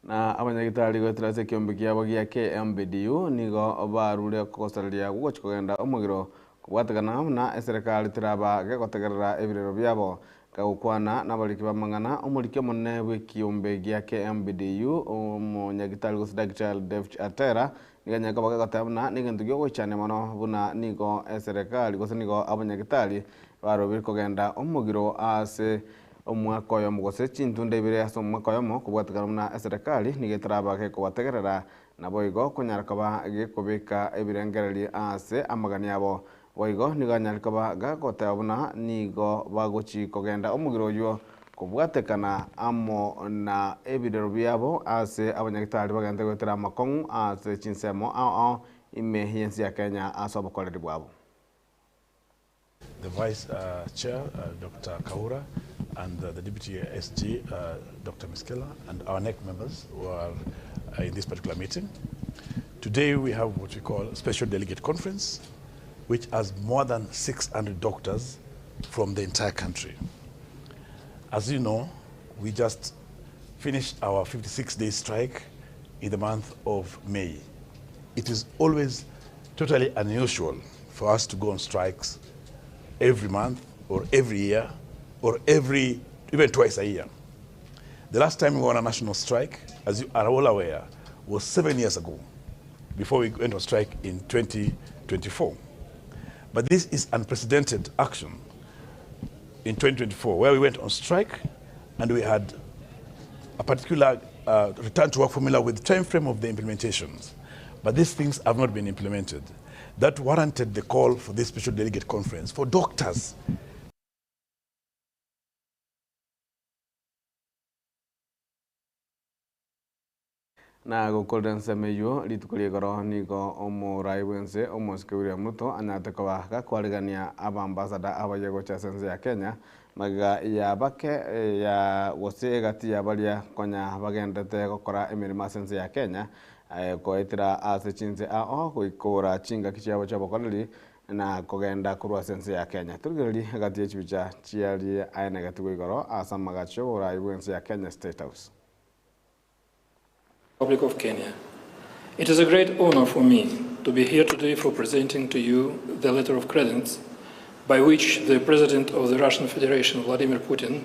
na abanyagitari gweterase kiombe kiabo gia KMBDU nigo barure kugosaleria gugochikogenda omugiro kubwategana na eserikali tiraba gegotegerera ebirero byabo kagukwana n'abariki bamangana omuriki munene w'ikiombe gia KMBDU umunyagitari Dr. Dev Atera niganyaka bagagotabna nigentu gyo gochane mono buna nigo eserikali gose nigo abanyagitari barobiri kugenda omugiro ase omwaka oyo mugose chintunde ibire ase omwaka oyo mo kubwategana na eserikali nigetaraba gekobwategerera nabo igo kunyaraka gekobeka ebirengereri ase amagani yabo boigo niganyarika gagotabuna nigo bagochi kogenda omugiro oyo kubwatekana amo na ebirero byabo ase abanyagitari bagenda gwetera amakongu ase chinsemo ime hiensi ya Kenya ase obukoreri bwabo. The Vice Chair, Dr. Kaura, and the Deputy SG, Dr. Miskela, and our NEC members who are in this particular meeting. Today we have what we call a Special Delegate Conference, which has more than 600 doctors from the entire country. As you know, we just finished our 56-day strike in the month of May. It is always totally unusual for us to go on strikes every month or every year or even twice a year. The last time we were on a national strike, as you are all aware, was 7 years ago, before we went on strike in 2024. But this is unprecedented action in 2024, where we went on strike and we had a particular return to work formula with the time frame of the implementations. But these things have not been implemented. That warranted the call for this special delegate conference for doctors. Na gukorera nsemeyo litukulie goro nigo omurai wense omoske William Ruto anyate kwa gakwarigania abambasada abayego cha sense ya Kenya maga ya bake ya wose gati ya balia konya bagendete gukora emirima sense ya Kenya koetira ase chinse kuikora chinga kichabo cha bokoreri na kugenda kurwa sense ya Kenya turigeri gati ya chibicha chiali aina gati goro asa magacho orai wense ya Kenya State House. Republic of Kenya. It is a great honor for me to be here today for presenting to you the letter of credence by which the President of the Russian Federation, Vladimir Putin,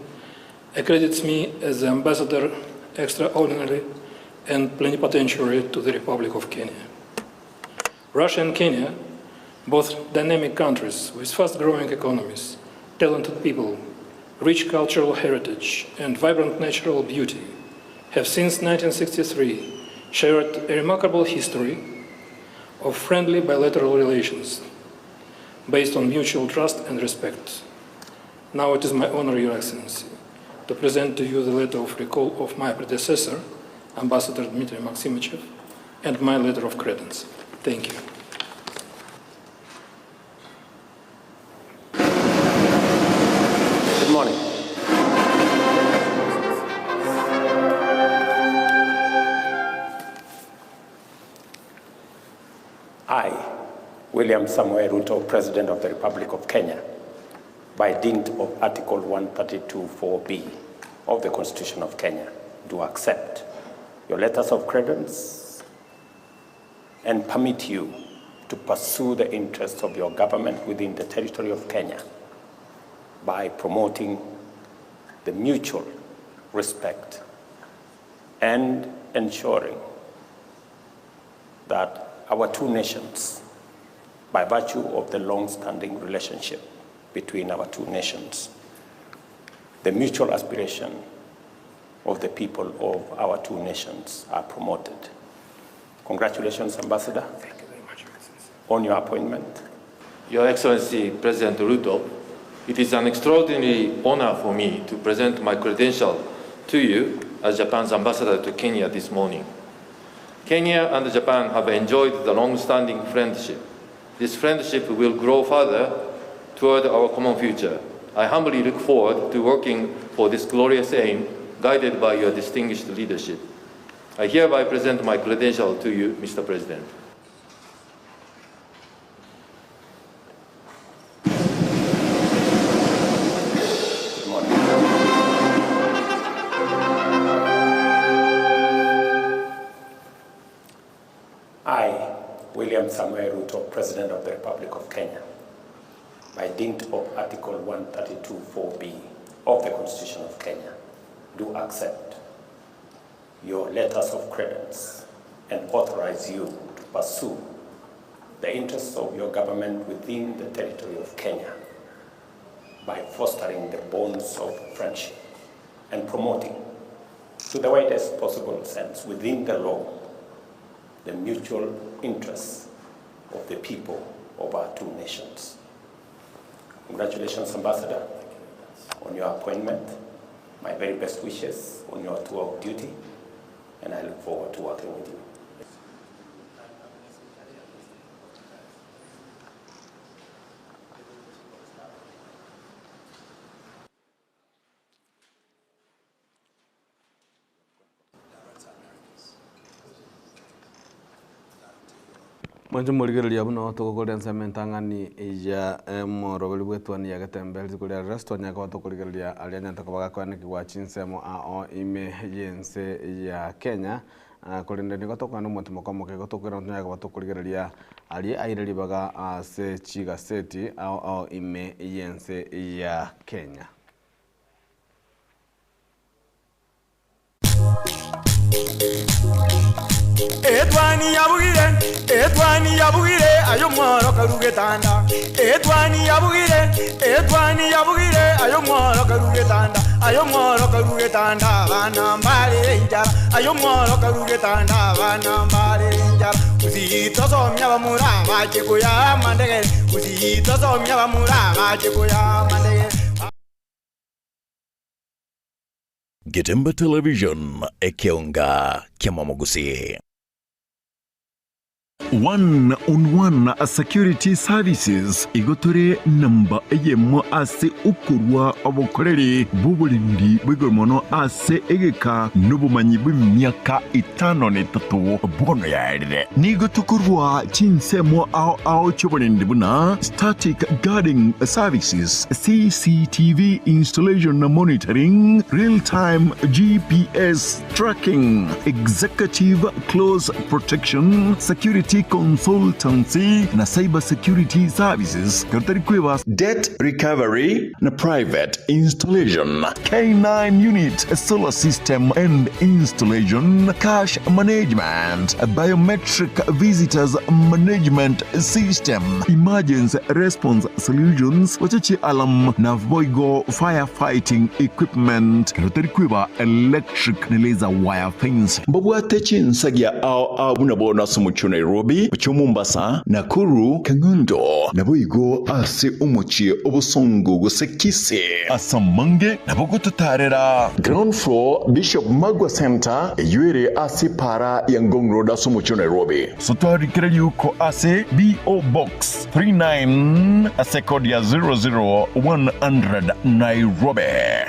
accredits me as the Ambassador Extraordinary and Plenipotentiary to the Republic of Kenya. Russia and Kenya, both dynamic countries with fast-growing economies, talented people, rich cultural heritage, and vibrant natural beauty, have since 1963 shared a remarkable history of friendly bilateral relations based on mutual trust and respect. Now it is my honor, Your Excellency, to present to you the letter of recall of my predecessor, Ambassador Dmitry Maksimichev, and my letter of credence. Thank you. Good morning. I, William Samoei Ruto, President of the Republic of Kenya, by dint of Article 132(4)(b) of the Constitution of Kenya, do accept your letters of credence and permit you to pursue the interests of your government within the territory of Kenya by promoting the mutual respect and ensuring that our two nations, by virtue of the long-standing relationship between our two nations, the mutual aspiration of the people of our two nations are promoted. Congratulations, Ambassador, on your appointment. Your Excellency, President Ruto, it is an extraordinary honor for me to present my credential to you as Japan's ambassador to Kenya this morning. Kenya and Japan have enjoyed the long-standing friendship. This friendship will grow further toward our common future. I humbly look forward to working for this glorious aim, guided by your distinguished leadership. I hereby present my credential to you, Mr. President. I, William Samuel Ruto, President of the Republic of Kenya, by dint of Article 132(4)(b) of the Constitution of Kenya, do accept your letters of credence and authorize you to pursue the interests of your government within the territory of Kenya by fostering the bonds of friendship and promoting, to the widest possible sense within the law, the mutual interests of the people of our two nations. Congratulations, Ambassador, on your appointment. My very best wishes on your tour of duty, and I look forward to working with you. Mwanjo murigereria buno tugukurensa mentang'ani ya morogori bwetwani ya gatembeli kuria resto nyaka tukurigereria aria nyanta kubaga kwaniki gwa chinsemo ao ime yense ya Kenya kurinde ni gotokana mutimo komoke gotokera nyaka tukurigereria aria aireri baga ase chiga seti ao ime yense ya Kenya. Etwani yabugire ayo mworo karugetanda. Etwani yabugire ayo mworo karugetanda. Ayo mworo karugetanda bana mbale njara. Ayo mworo karugetanda bana mbale njara. Uzito somya bamura bache kuya mandege. Uzito somya bamura bache kuya mandege. Getemba Television ekionga kiamamogusi. One-on-one security services igotore namba eyemo ase ukurwa abokorere b'uburindi bw'igormono ase egeka n'ubumanyi bw'imyaka 53 bono yarire nigotukurwa chinsemo ao cy'uburindi buna static guarding services, CCTV installation and monitoring, real-time GPS tracking, executive close protection, security consultancy na cyber security services kartari kweba debt recovery na private installation, K9 unit solar system and installation, cash management, biometric visitors management system, emergency response solutions, wachachi alam na voigo firefighting equipment kartari kweba electric na laser wire fence mbobwate chinsagia au bunabona sumuchu Nairobi, Mombasa, Nakuru, Kangundo, Naboigo ase umuchie obusongo gusekise asamange nabogotutarera ground floor Bishop Magwa Center yuere ase para ya Ngong Road asumuchu Nairobi sotwari kireli yuko ase BO Box 39 ase kodi ya 00100 Nairobi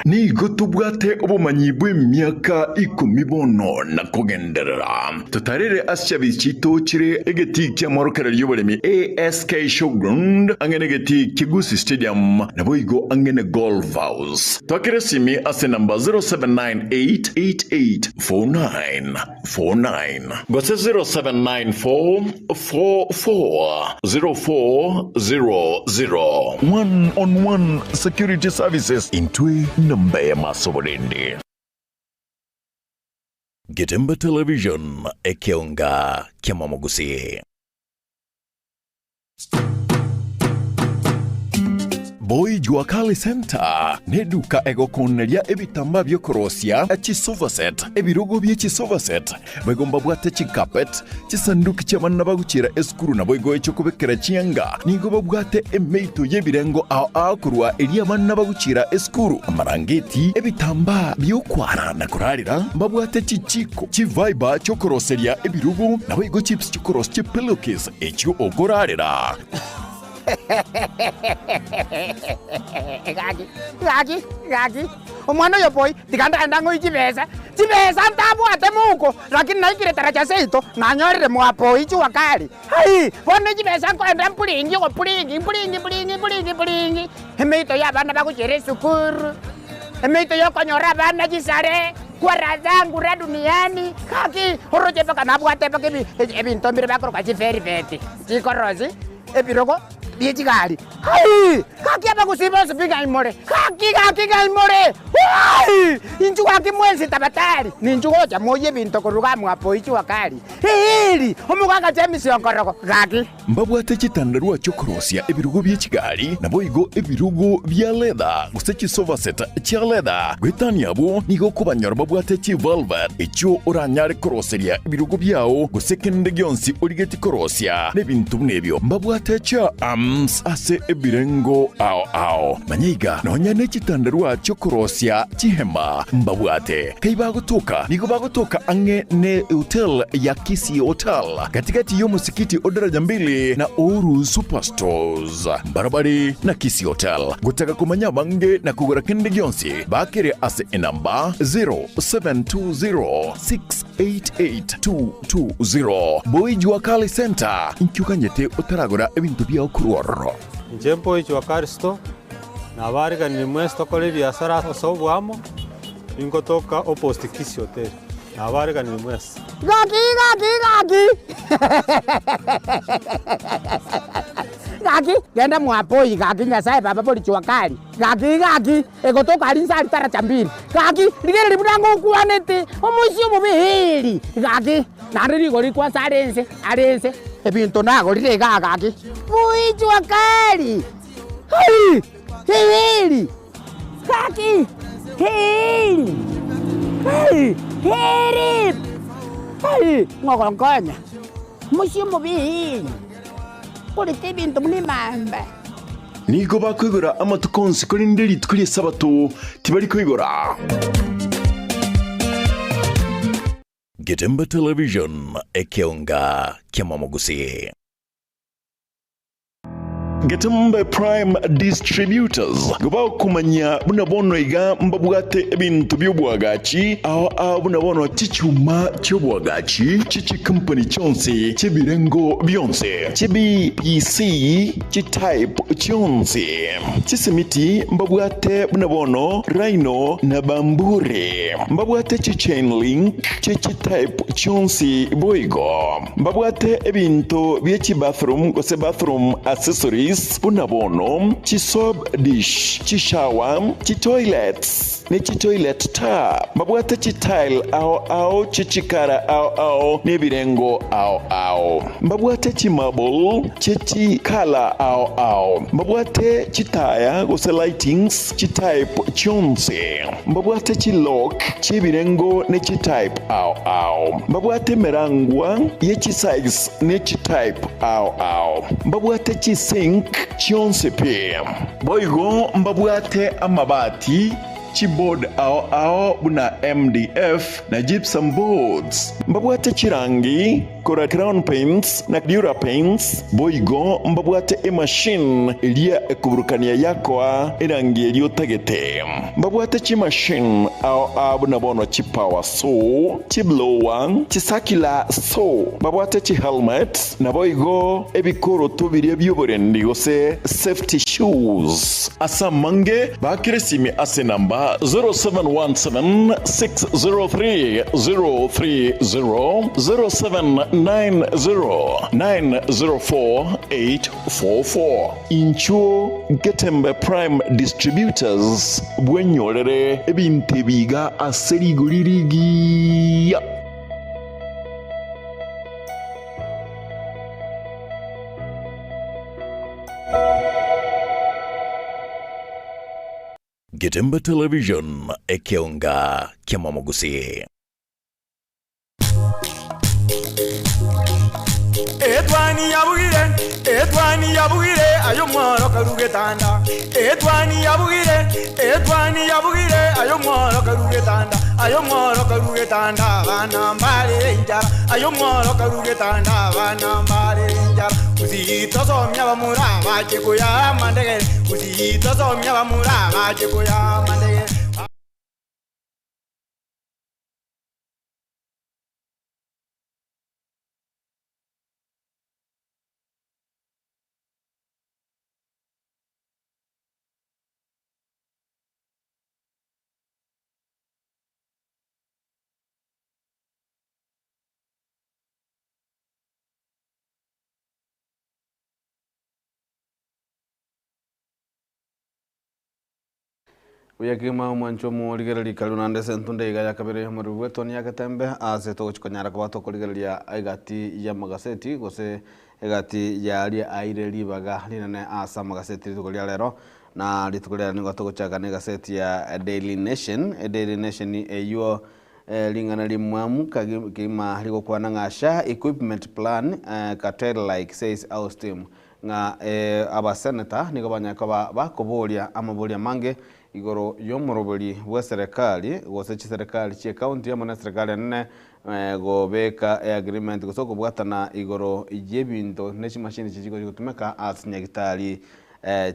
ni gotubwate obumanyi bw'emyaka 10 bono na kugenderera tutarere asya bichito chire egeti kya morokera y'uburemi ASK Showground angene geti Kigusi Stadium naboigo angene Golf House twakire simi ase namba 0798884949 gose 0794440400 one-on-one security services intwe namba ya masoborende. Getemba Television ekionga kiamamogusi. Boy Jua Kali Center neduka egokoneria ebitamba byokorosia echisovaset ebirugo byechisovaset bagomba bwate chikapet chisanduki cy'abana bagucira eskuru na boygo echokubekera chianga nigo babwate emeito yebirengo ao kurwa eri abana bagucira eskuru amarangeti ebitamba byokwara na kurarira babwate chichiko chiviber chokoroseria ebirugo na boygo chips chokoros chipillowcase echo ogorarira Gagi. Omwana yo boy, tikanda ndango ichibesa. Chibesa ntabwate muko, lakini naikire taraja seito, nanyorire mwapo ichi wakali. Hai, bone chibesa kwenda mpulingi go pulingi. Emeito ya bana bakuchere sukuru. Emeito yo konyora bana chisare. Kwara zangu ra duniani. Kaki, horoje paka nabwate paka ebinto mbire bakoro kwa chiferi veti. Chikorozi, ebirogo. Biechigari. Hai! Kaki apa kusiba sepinga imore. Kaki imore. Hai! Inchu kaki mwenzi tabatari. Ninchu goja moye binto koruga mwapo ichi wakali. Hili, omuganga James Yonkoroko. Kaki. Mbabwate chitandarua chokorosia ebirugo biechigari na boigo ebirugo bya leather. Gusechi sofa set chia leather. Gwetani abo nigo kubanyora babwate chi velvet. Echo oranyare koroseria ebirugo byao gusekende gyonsi origeti korosia. Nebintu nebyo. Mbabwate cha ase ebirengo ao manyiga nonya nechitandarua chokorosia chihema mbabwate kaibagotoka nigo bagotoka ange ne hotel ya Kisi Hotel katikati yo musikiti odaraja mbili na Oru Superstores barabari na Kisi Hotel gutaka kumanya bange na kugura kende gyonsi bakere ase enamba 0720688220 Boy Jua Kali Center inkyukanyete utaragura ebintu bya okuroro Njempo Jua Kali Store na bariga ni mwesto kole biashara sobwamo ingotoka opposite Kisi Hotel na bariga ni mwesto Gagi. Gagi, genda mwapoi gagi nyasaye baba boli Jua Kali. Gagi, egotoka alinsali tara chambiri. Gagi, ligere libudango kuanete, omusi omubihili. Gagi, nariri gori kwa sarense, ebinto nago lire gagi. Boy Jua Kali. Hai! Hili. Gagi. Hili. Hai, ngokongkonya. Musi omubihili. Kurite bintu mlimamba. Nigo bakwigura amatukonsi kuri nderi tukuri sabato tibari kwigura. Getemba Television ekionga kiamamugusi. Getembe Prime Distributors goba kumanya bunabono iga mbabwate ebintu byobwagachi aho bunabono chichuma cyobwagachi chichi company chonse chibirengo byonse chibi PC type chonse chisimiti mbabwate bunabono Rhino na Bambure mbabwate chain link type chonse boigo mbabwate ebintu byechi bathroom gose bathroom accessories bunabono chisob dish chishawa chitoilets ne chitoilet tap mbabwate chitile ao chichikara ao nebirengo ao mbabwate chimable chichikala ao mbabwate chitaya gose lightings chitype chonse mbabwate chilock chibirengo ne chitype ao mbabwate merangwa yechi size ne chitype ao mbabwate chisink chionse pia boigo mbabwate amabati chibod ao buna MDF na gypsum boards mbabwate chirangi kora crown paints na dura paints boigo mbabwate machine elia ekuburukania yakwa irangi elio tagete mbabwate chi machine ao buna bono chi power saw chi blower chi circular saw mbabwate chi helmet na boigo ebikoro tobiri byoborendi gose safety shoes asamange bakiresimi ase namba 0717-603-030 0790-904-844 Incho Getembe Prime Distributors bwenyorere ebintu biga aserigulirigi. Getembe Television ekeonga kiamamogusi. Etwani yabugire ayo mworo karugetanda. Etwani yabugire ayo mworo karugetanda. Ayo mworo karugetanda bana mbale njara. Ayo mworo karugetanda bana mbale njara. Uzito somya bamura bachikuya mandege. Uzito somya bamura bachikuya mandege. Uyakima mwancho mu ligerali kalunande sentunde iga yakabere muri wetoni yakatembe ase to chikonyara kwa to ligeria igati ya magaseti gose igati ya ali aire libaga linane asa magaseti to kulia lero na litukulia ningo to kuchaka ne gaseti ya Daily Nation. Daily Nation ni eyo lingana limwamu kima liko kwa ngasha equipment plan cartel like says our team nga aba senator niko banyako bakobolia amabolia mange igoro yomoroboli wa serikali gose serikali che county ya serikali nne go beka agreement gusoko bwatana igoro yebinto nechi machine chichiko gutumeka as nyagitali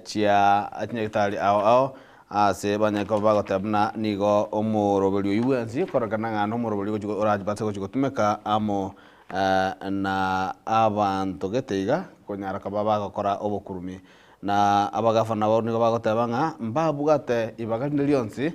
chia nyagitali ao ase banyako bagotabna nigo omoroboli yuwenzi koragana ngano omoroboli go orajibatse go gutumeka amo na abantu geteiga konyara kababa gakora obokurumi na abagafana babo nigo bagotabanga mbabugate ibaganire lyonsi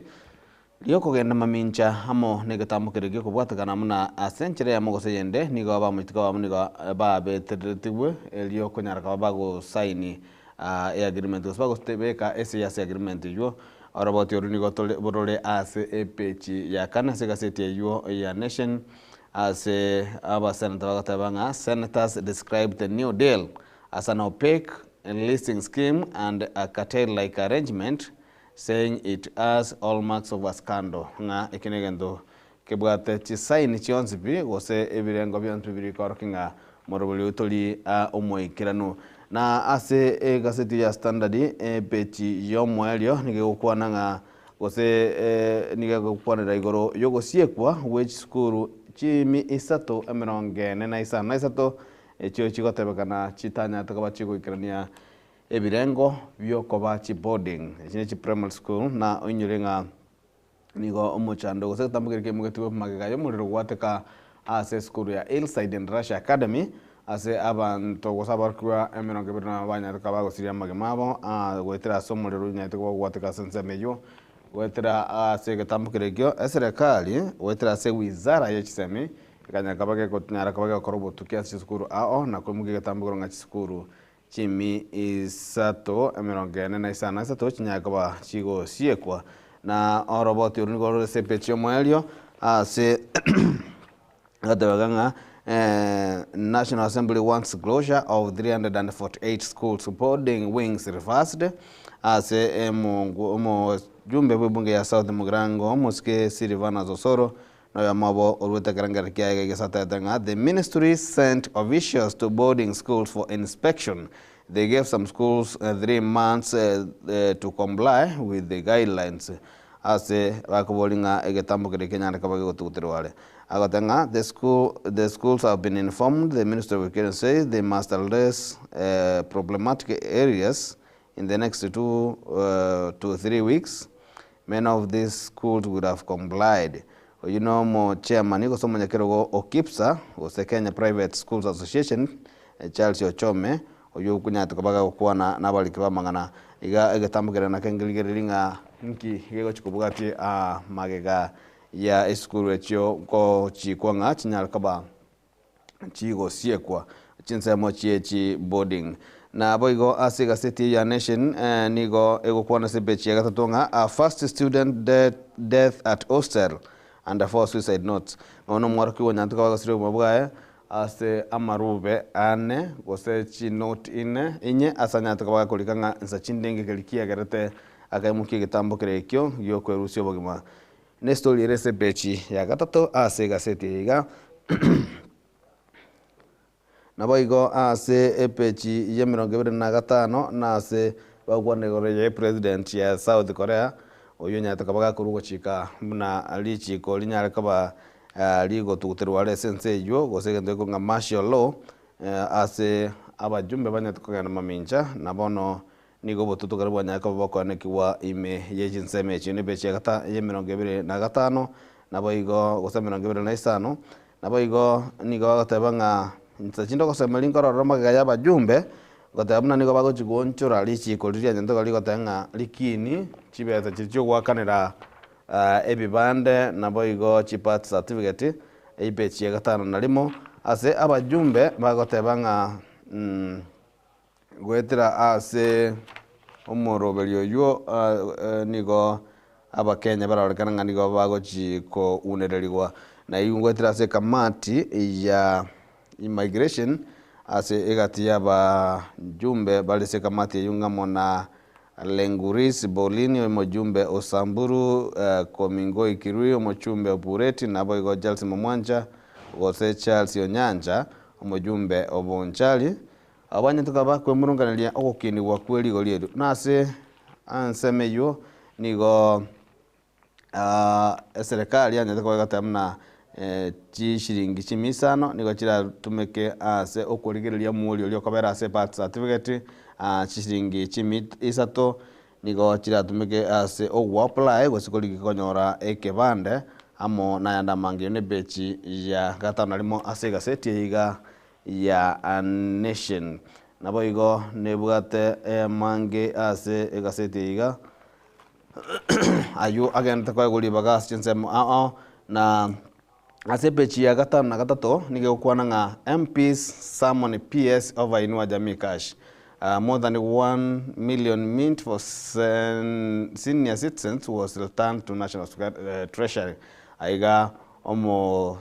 lyo kugenda mamincha hamo negatambukirege kubwatakana muna asenchire ya mogose yende nigo abamutika bamunigo babetetibwe lyo konyara kababa go sign agreement go stebeka SES agreement yo araboti orunigo borole ase epechi ya kana segaseti yo ya Nation ase aba senator bagotabanga senators described the new deal as an opaque enlisting scheme and a cartel-like arrangement, saying it has all marks of a scandal. Nga ikinegendo kebwate chisaini chionzipi gose ebirengo byontu birikorokinga moroboli utoli omoikirano na ase gaseti ya Standard pechi yomwelio nigekukwana nga gose nigekukwana igoro yogosiekwa which school chimi isato emerongene na isato ekyo kigotebekana chitanya tukaba chigwikirania ebirengo byokoba chi boarding ekine chi primary school na onyirenga nigo omuchando gose tambugirike mugetuwe magaga yomuriro gwateka ase school ya Hillside and Russia Academy ase abantu gosabarkwa emirongo birna banya tukaba gosiria magemabo gwetera somuriro nyateko gwateka sensemeyo gwetera ase gatambukirikyo serikali gwetera ase wizara ya chisemi kanya kabage kotnyara kabage korobo tukia chiskuru ao na kumuge gatambukiro nga chiskuru chimi isato emirongene na isana isato chinyakaba chigo siekwa na roboti urungo sepecho mwelio ase adawaganga National Assembly wants closure of 348 schools boarding wings reversed ase mo jumbe bunge ya South Mugrango muske Silvana Zosoro no mabo urweta karangara kiaga gesata the ministry sent officials to boarding schools for inspection. They gave some schools 3 months to comply with the guidelines ase bakobolinga egetambukire Kenya kabage gotugutirwale agotanga the schools have been informed. The Minister of Education says they must address problematic areas in the next 2 to 3 weeks. Many of these schools would have complied. You know, mo chairman iko somo nyakero okipsa ose Kenya Private Schools Association Charles Ochome oyo kunyata kabaga okuwa na bali kiba mangana iga egatambukira na kengiligelinga nki yego chikubugati magega ya school echo ko chikwanga chinyal kaba chigo siekwa chinsa mo chiechi boarding na boigo asiga city ya Nation nigo ego kwa na sebechi ya gatatonga a first student death at hostel and 4 suicide notes ono mwaraki wonyantuka bagasire mabwaye ase amarube ane gose chi note inye asanya tukabaga kulikanga nsa chindenge kelikia gerete akaimukia gitambo kirekio gyo kwerusia obogima ne story rese pechi ya gatatu ase gaseti iga naboigo ase epechi ya 25 na ase bagwanegore ya president ya South Korea oyo nyata kabaga kurugo chika muna alichiko linyare kaba ligo tuguterwa le sense yo gosegende ko nga martial law ase abajumbe banyata kugana maminja nabono nigo botutu karibu nyaka bako nekiwa ime yejinseme chine beche gata ye 25 naboigo gose 25 naboigo nigo gatabanga ntachindo gosema linko roroma gaya bajumbe gotabuna nigo bago chigonchura lichiko liria nyanda gali gotenga likini chibeta chicho gwakanira ebibande naboigo chipat certificate eipechi gatano nalimo ase abajumbe bagotebanga gwetera ase omoroberio yo nigo abakenya bararekana nga nigo bagochiko unererigwa na igwetera ase kamati ya immigration ase egati y'abajumbe balese kamati yungamo na Lenguris Bolini omujumbe Osamburu Komingo Ikirui omujumbe Bureti naboigo Charles Momwanja gose Charles Onyanja omujumbe Obonchali abanye tukaba kwemurunganiria ogokini gwa kweli goliedu nase anseme yo nigo serikali yanyete kwa gatamna chishiringi chimisano nigo chira tumeke ase okurigireria muri oli okabera ase birth certificate chishiringi chimisato nigo chira tumeke ase ogwa apply gosikoligi konyora ekebande amo nayanda mangio ne bechi ya gatano limo ase gaseti iga ya nation naboigo nebugate mange ase egaseti iga ayu agente kwa guli bagas chinsemo na ase bechi ya gatano na gatato nige kwana nga MPs summon PS over Inua Jamii Cash more than 1 million mint for senior citizens was returned to National Treasury aiga omo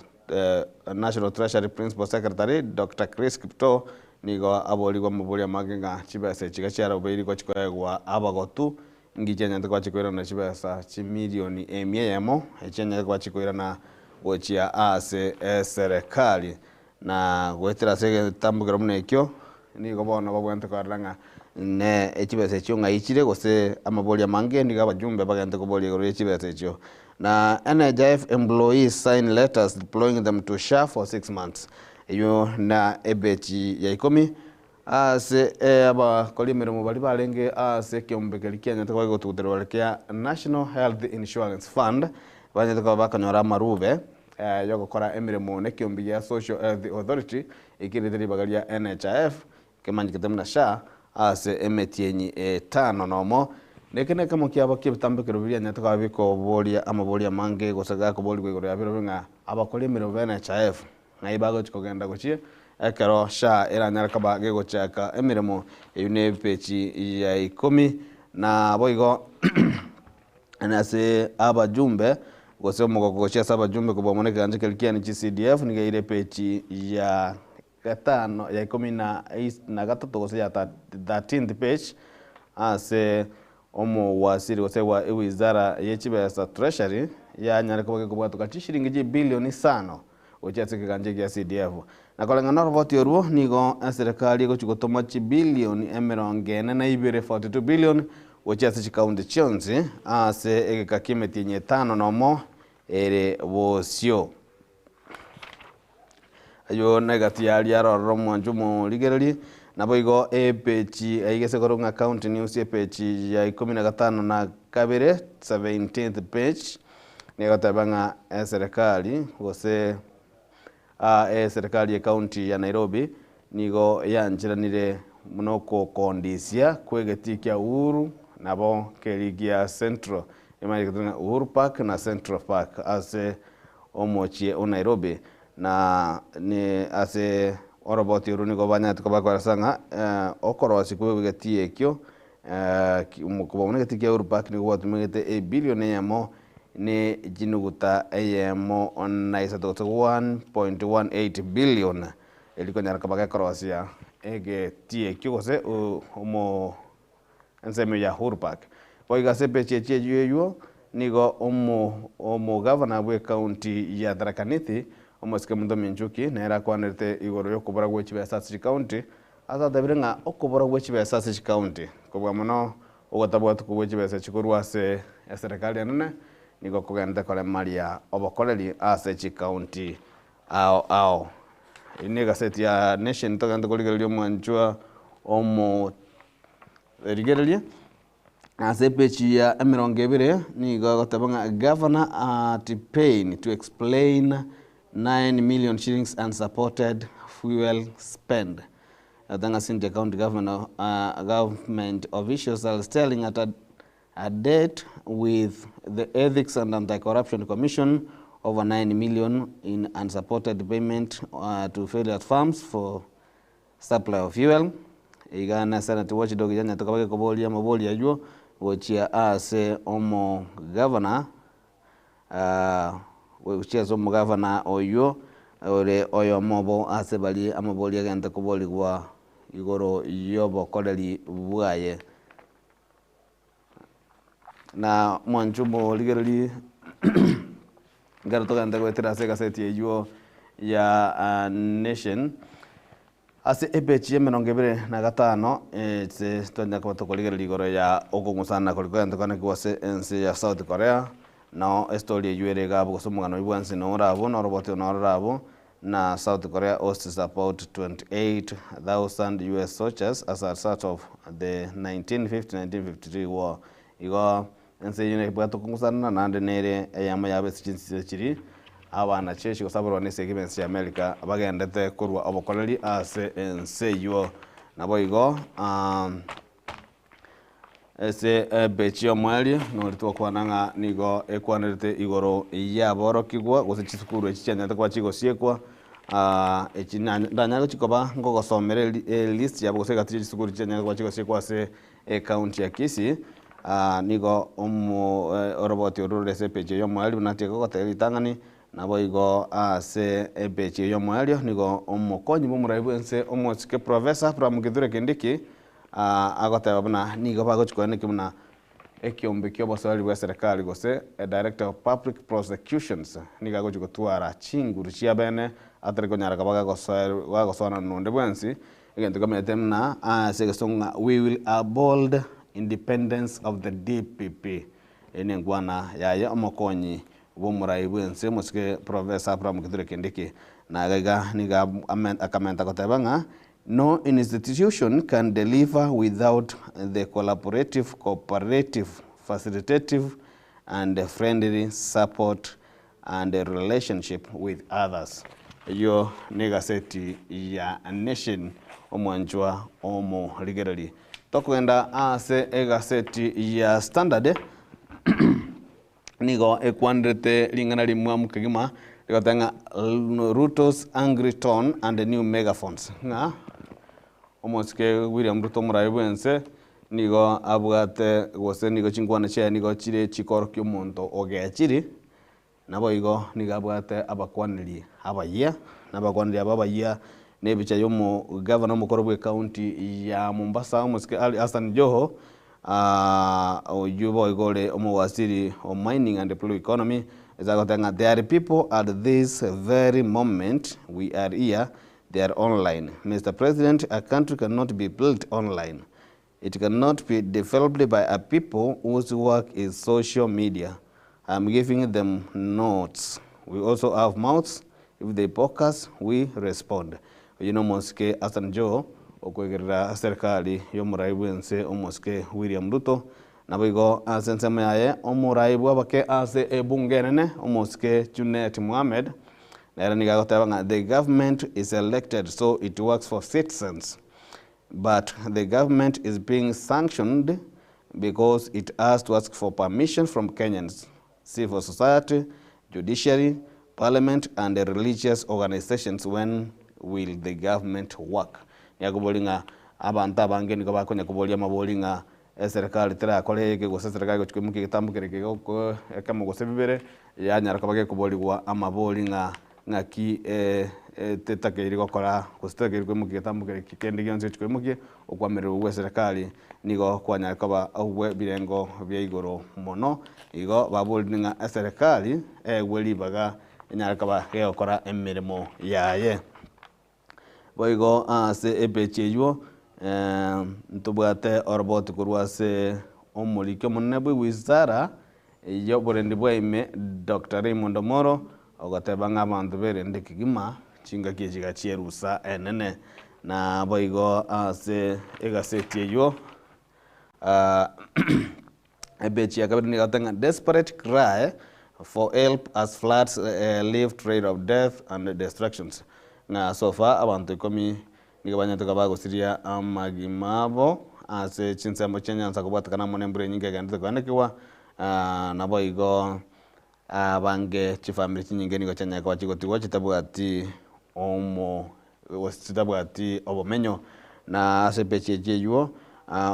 National Treasury Principal Secretary Dr. Chris Kipto nigo aboligwa mabulia magenga chibese chigachara ubeiri kwa chikoegwa abagotu ngijenya kwa chikoira na chibesa chimilioni emyemo echenya kwa chikoira na gochia ase serikali na gwetera sege tambugera munekyo nigo bono bagwente kwaranga ne echibese chunga ichire gose amabolia mange niga abajumbe bagente kubolia gore echibese chyo na NHIF employees sign letters deploying them to SHA for 6 months iyo na ebechi ya 10 ase aba kolimero mu bali balenge ase kyombekeli Kenya takwa gotuterwa kia National Health Insurance Fund banyete kwa bakanyora marube yo gukora emirimo ne kyombi ya Social Health Authority ikirithiri bagaria NHIF kemanjikete na SHA ase emetienyi 5 nomo nekene kamo kiaba kibitambikiro biria nyata kwa biko bolia amabolia mange gosaga ko boli gwigoro ya biro nga abakolimero NHIF ngaibago chikogenda gochie ekero SHA eranyara kaba gegochaka emirimo eyune pechi ya 10 na boigo anase abajumbe gose mugogochia abajumbe kubomone kanje kelkiani CDF nigeire pechi ya 5 ya 10 na gatatu gose ya 13th page ase omo wasiri gose wa wizara yechibesa treasury ya nyara kaba kubwa tukachishiringi bilioni 5 uchatse kanje ya CDF na kolenga no voti oruo nigo serikali go chigotoma bilioni 42 billion uchatse chikaunti chonzi ase egekakimeti nye 5 nomo ere bosio ayo negati yali aroro mwanju mu ligerali naboigo epechi aigese koronga account news epechi ya 15 na kabere 17th page negotabanga serikali gose serikali ya county ya Nairobi nigo yanjiranire munoko kondisia kwegetikia Uhuru nabo kerigia Central imani Uhuru Park na Central Park ase omochie o Nairobi na ni ase oroboti uruni go banyat ko bakora sanga okorosi kwegetie kyo umukubone getikia Uhuru Park ni watu megete billion yamo ni jinuguta ayemo na isato 1.18 billion eliko nyara kabaka Croatia ege tie kyose omo enseme ya Uhuru Park boiga sepeche chejuo nigo omo governor bwe county ya Tharaka Nithi omosike Muthomi Njuki nera kwanete igoro yo kubura gwe chibesa ci county asa dabirenga okubura gwe chibesa ci county kubwa muno ogotabwa tukubwe chibesa chikorwa se serikali nene nigo kugenda kole maria obokoreri ase ci county ao ini gazeti ya Nation togenda kuligereria omwanjwa omo rigereria ase pechi ya 20 nigo gotabanga governor at pain to explain 9 million shillings unsupported fuel spend. Adanga Sinja County government officials are telling at a date with the Ethics and Anti-Corruption Commission over 9 million in unsupported payment to failure farms for supply of fuel. Igana Senate watchdog janya tukabage kobolia maboli ajuo wochia ase omo governor wochia omo governor oyo ore oyo mobo ase bali amaboli agenda koboli kwa igoro yobo kodali bwaye na mwanchumo ligerali garuto ganda kwetera se gazeti ejuo ya Nation ase epechi ya 25 se tonya kwa tokoligera igoro ya okungusana kolikanda kana kwase ense ya South Korea no story yuere gabo kusumugano ibwansi no rabo no roboto no rabo na South Korea hosts about 28,000 US soldiers as a result of the 1950-1953 war. Igo ense yune bwato kungusana nande nere eyama yabe sichinsi chiri abana cheshi kusaburo ni segimensi ya America abagendete kurwa obokoreri ase ense yo nabo igo ese bechi omwali no litwa kwananga nigo ekwanerete igoro ya boro kigwa gose chisukuru echichanya kwa chigo siekwa echina ndanya chikoba ngogo somere list ya bose gati chisukuru chichanya kwa chigo siekwa se county ya Kisii nigo oroboti orure se pechi omwali unatiko koteli tangani nabo igo ase ebechi omwali nigo omokonyi bomuraibu ense omosike professor from Kithure Kindiki agoteba buna nigo bagochikone kimuna ekiombe kyo bosali bwa serikali gose director of public prosecutions niga gochikotwara chinguru chia bene atariko nyara kabaga gosona nonde bwensi egento kametemna segesonga we will uphold independence of the DPP ene ngwana yaye omokonyi bomuraibu ense mosike professor from Kithure Kindiki na gaga niga akamenta kotebanga no institution can deliver without the cooperative, facilitative, and friendly support and a relationship with others. Yo negaseti ya Nation omwanjwa omo ligerali. Tokwenda ase egaseti ya Standard nigo ekwandete lingana limwa mukigima likotanga Ruto's angry tone and the new megaphones. Nga omosike William Ruto muraibu ense nigo abwate gose nigo chingwana che nigo chire chikoro ky'omonto ogechiri nabo igo nigo abwate abakwaniri abayia nabakwaniri ababayia nebicha yomo governor mukoro bwe county ya Mombasa omosike Ali Hassan Joho oyubo igole omowasiri o mining and the blue economy ezagotanga there are people at this very moment we are here. They are online. Mr. President, a country cannot be built online. It cannot be developed by a people whose work is social media. I'm giving them notes. We also have mouths. If they poke us, we respond. You know, Mosque Hassan Joho, okwegerera serikali y'omuraibu ense omosike William Ruto. Nabigo asensema yaye omuraibu abake ase ebunge nene omosike Junet Mohamed. The government is elected, so it works for citizens. But the government is being sanctioned because it has to ask for permission from Kenyans, civil society, judiciary, parliament, and the religious organizations. When will the government work? Yakubolinga abanta bange niko bakonya kubolia mabolinga serikali tera kole ke go serikali ko chimuke kitambukire ke ko kama go sebibere ya nyara kabage kuboligwa amabolinga ngaki tetakeiri gokora gusitakeiri kwimukia tambukire kikendi gionse kwimukia okwamerera gwe serikali nigo kwanya koba ogwe birengo bya igoro mono igo babulinga serikali gwelibaga nyarkaba gokora emirimo yaye boigo ase epecheyo ntubwate orbot kurwase omulike munne bwe wizara iyo borendi bwaime Dr. Raymond Omoro ogatebanga abantu berende kigima chinga kijiga chierusa enene na boigo ase egaseti eyo ebechi akabiri gatanga desperate cry for help as floods leave trail of death and destructions na so far abantu ikomi nigabanya tukabago siria amagimabo ase chinsembo chenyanza kubatakana monembure nyinga gande kwanekiwa na boigo bange chifamily chinyinge nigo chanya kwa chigotiwa chitabwati omo chitabwati obomenyo na ase pecheje yuo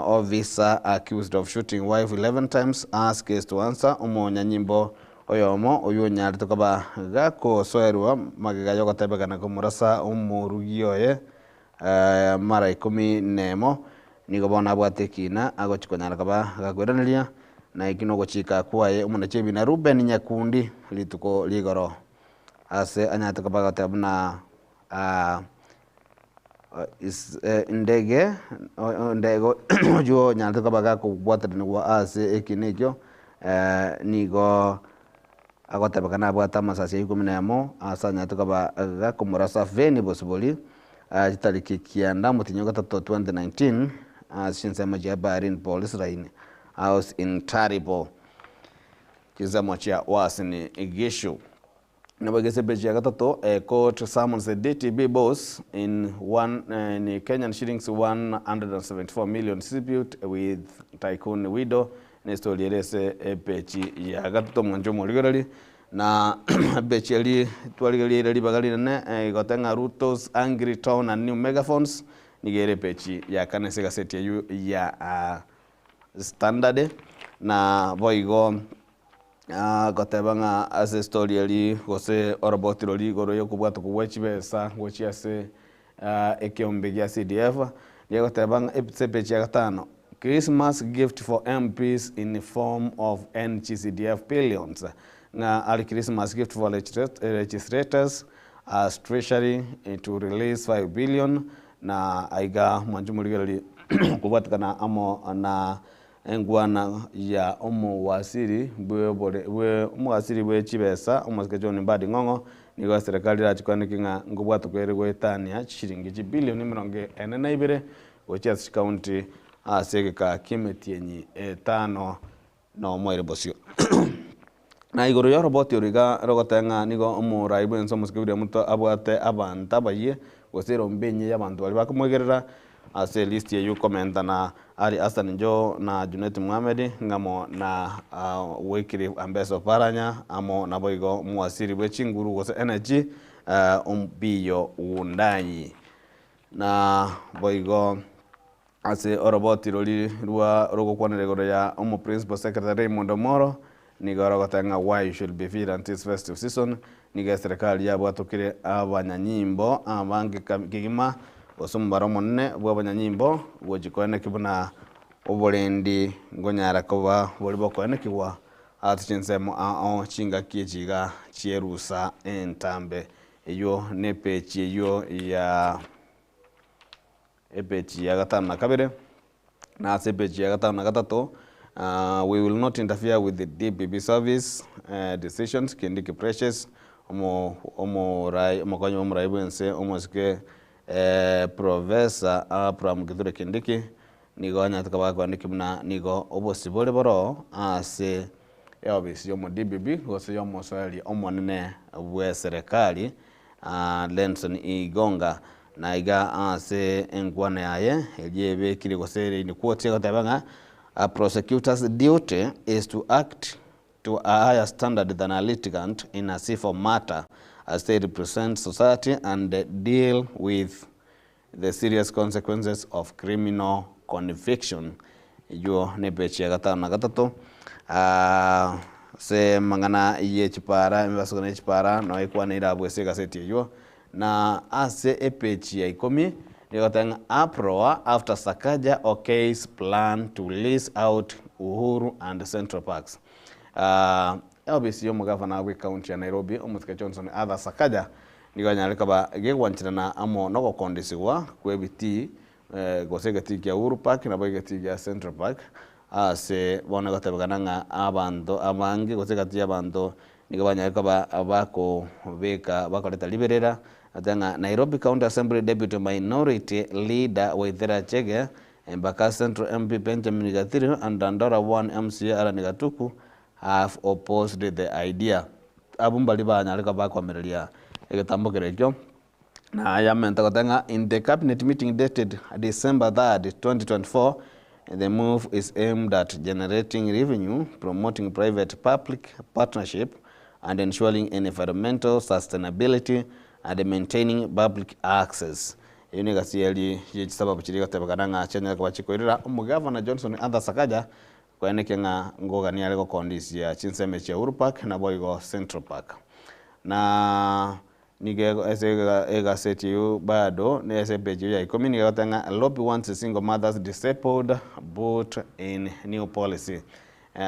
officer accused of shooting wife 11 times asked case to answer omonya nyimbo oyomo oyo nyari tukaba gako soerwa magigayo gatebekana kumurasa umurugioye mara 10 nigo bona bwatekina agochikonyara kaba gakweranĩria na ikino gochika kwaye umuna chebi na Ruben Nyakundi lituko ligoro ase anyata kaba gatabna ndege jo nyata kaba gako bwatani wa ase ekinikyo nigo agotabakana bwata masasi 11 asa nyata kaba gako murasa veni bosiboli tariki kianda mutinyo gatatu 2019 shinsema cha Baharin Police Line House in Taribo kizamo cha wasini igishu nabagese beji gatatu court summons the DTB boss in Kenyan shillings 174 million dispute with tycoon widow nestolierese beji ya gatatu mwanjo muligarali na beji ali twaligali bagali ne gotenga Ruto's angry tone and new megaphones nigere pechi ya kanese gaseti ya standard na boigo gotebanga as story ali gose orobotiro li goro yo kubwata kuwechi besa gochi ase ekiombe ya CDF ya gotebanga epechi ya gatano Christmas gift for MPs in the form of NGCDF billions na ali Christmas gift for legislators as treasury to release 5 billion na aiga mwanjumuligali kubatakana amo na engwana ya omo wasiri bwe mwasiri bwe chibesa omwasike John Mbadi Ng'ong'o nigo serikali rachikwanekinga ngubwata kwerego etania shilingi bilioni 42 gochia county asegeka kimetienyi 5 no mwere bosio na igoro ya robot yoriga rogotenga nigo omuraibu enso musikibire muto abwate abanta baye gosero mbenye y'abantu bali bakumwegerera ase list ya komenta na ari Hassan Njo na Junet Mohamed ngamo na wekiri ambeso paranya amo na boigo mwasiri bwechinguru gose energy umbiyo undanyi na boigo ase oroboti roli ruwa rogo kwanere goro ya omo principal secretary Raymond Omoro nigoro gotanga why you should be feared until this festive season niga serikali ya bwatukire abanyanyimbo abange kigima osumbaro monne bw'abanyanyimbo bwojikone kibuna obolendi ngonyara koba boli bokone kiwa atichinsemo chinga kijiga chierusa entambe iyo nepechi iyo ya epechi ya gatano na kabere na sepechi ya gatano na gatatu we will not interfere with the DPP service decisions Kindiki Precious omokonyo omuraibu ense omosike Professor Abraham Kithure Kindiki nigo anyataka kwandiki mna nigo obosibole boro ase obisi yomo DPP gose yomo swali omonene bwe serikali Lenson Igonga na iga ase engwana yaye ejebe kiri gosere ni quote gotabanga a prosecutor's duty is to act to a higher standard than a litigant in a civil matter as they represent society and deal with the serious consequences of criminal conviction. Yo nepechi ya gatano na gatatu se mangana iye chipara mbasukana chipara no ikuwa na ira bwese gaseti yo na ase epechi ya 10 nigotenga uproar after Sakaja okays plan to lease out Uhuru and Central Parks. Obviously omugavana wa county ya Nairobi Omuthika Johnson Arthur Sakaja niganyarika ba gegwanchirana amo no gokondesigwa kwebiti gosegati kya Uhuru Park na bogeti kya Central Park ase bona gotebegananga abando abangi gosegati abando nigabanyarika ba abako beka bakoleta liberera atanga Nairobi County Assembly Deputy Minority Leader Waithera Chege Embaka Central MP Benjamin Gathiri and Dandora 1 MCA Alan Gatuku have opposed the idea. Abumbali banyarika bakomereria egetambo kerekyo na yamenta gotenga in the cabinet meeting dated December 3rd 2024. The move is aimed at generating revenue, promoting private-public partnership, and ensuring environmental sustainability and maintaining public access. Yunigasieli yisababu chiriga tebakananga chenya kwa chikoirira umugavana Johnson Arthur Sakaja kwaenekenga ngoga ni alego kondisia chinseme cha Uhuru Park na boigo Central Park. Na nigego ega seti yu bado ne ese peji ya ikomini gatenga lobby wants a single mothers disabled boat in new policy.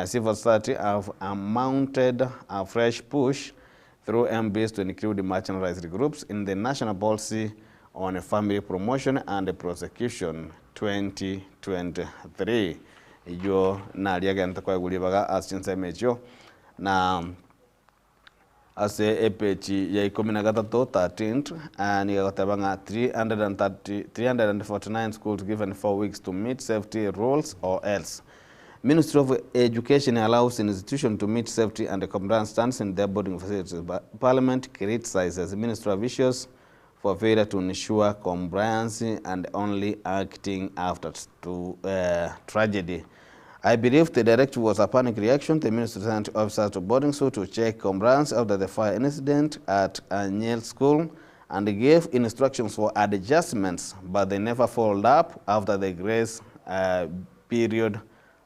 Civil society have mounted a fresh push through MBs to include marginalized groups in the national policy on family promotion and prosecution 2023. Iyo na liagenta kwa gulibaga aschinsa mecho na ase epechi ya 13 ni gatabanga 349 schools given 4 weeks to meet safety rules or else. Ministry of Education allows an institution to meet safety and compliance standards in their boarding facilities. Parliament criticizes Ministry of Issues for failure to ensure compliance and only acting after tragedy. I believe the directive was a panic reaction. The minister sent officers to boarding school to check compliance after the fire incident at Anyel School and gave instructions for adjustments, but they never followed up after the grace period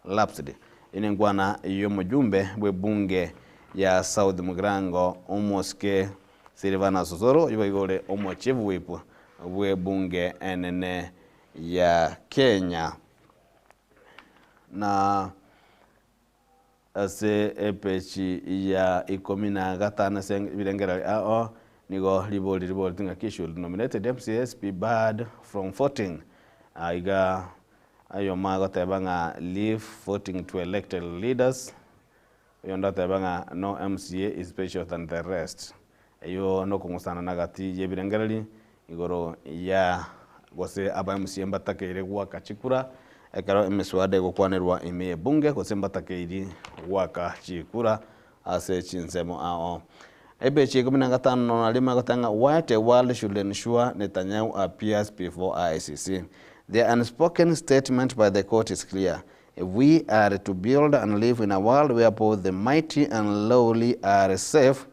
lapsed. Inengwana iyo mjumbe we bunge ya South Mugrango Omoske Silvana Sosoro yuko igole omochivu wipu we bunge enene ya Kenya. Na ase epechi ya 15 seng bilengera nigo liboli tinga kishul nominated MCSP bad from voting aiga ayo mago tebanga leave voting to elected leaders yonda tebanga no MCA is special than the rest ayo no kungusana nagati yebirengerali igoro ya gose aba MCA mbatakere gwa kachikura ekaro emiswade gukwanirwa ime bunge kosembatakiri waka chikura ase chinsemo ao ebechi 15 na lima gotanga what the world should ensure Netanyahu appears before ICC. The unspoken statement by the court is clear. If we are to build and live in a world where both the mighty and lowly are safe,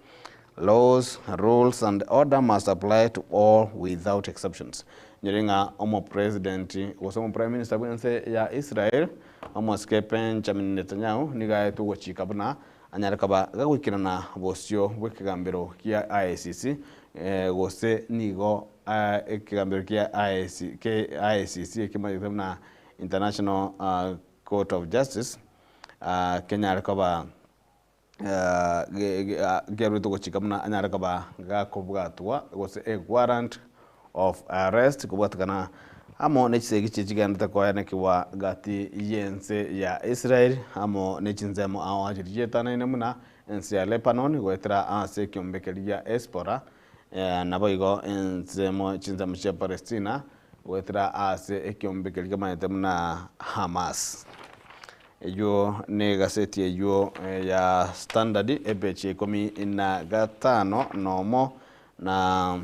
laws, rules, and order must apply to all without exceptions. Nyiringa omo president omo prime minister bwense ya Israel omo skepen Benjamin Netanyahu niga tu wachikabna anyarikaba gagwikirana bosio bwekigambiro kia ICC gose nigo ekigambiro kia ICC ekimanyitana International Court of Justice Kenya arikaba geru to wachikabna anyarikaba gakobgatwa gose a warrant of arrest kubatakana amo nechisegi chiganda kwa nekiwa gati yense ya Israel amo nechinzemo awajirietana inemuna ense ya Lebanon goetra ase kyombekelia espora naboigo enzemo chinzemo cha Palestina goetra ase ekyombekelia manetemuna Hamas. Ejo ne gazeti ejo ya Standard ebechi 15 nomo na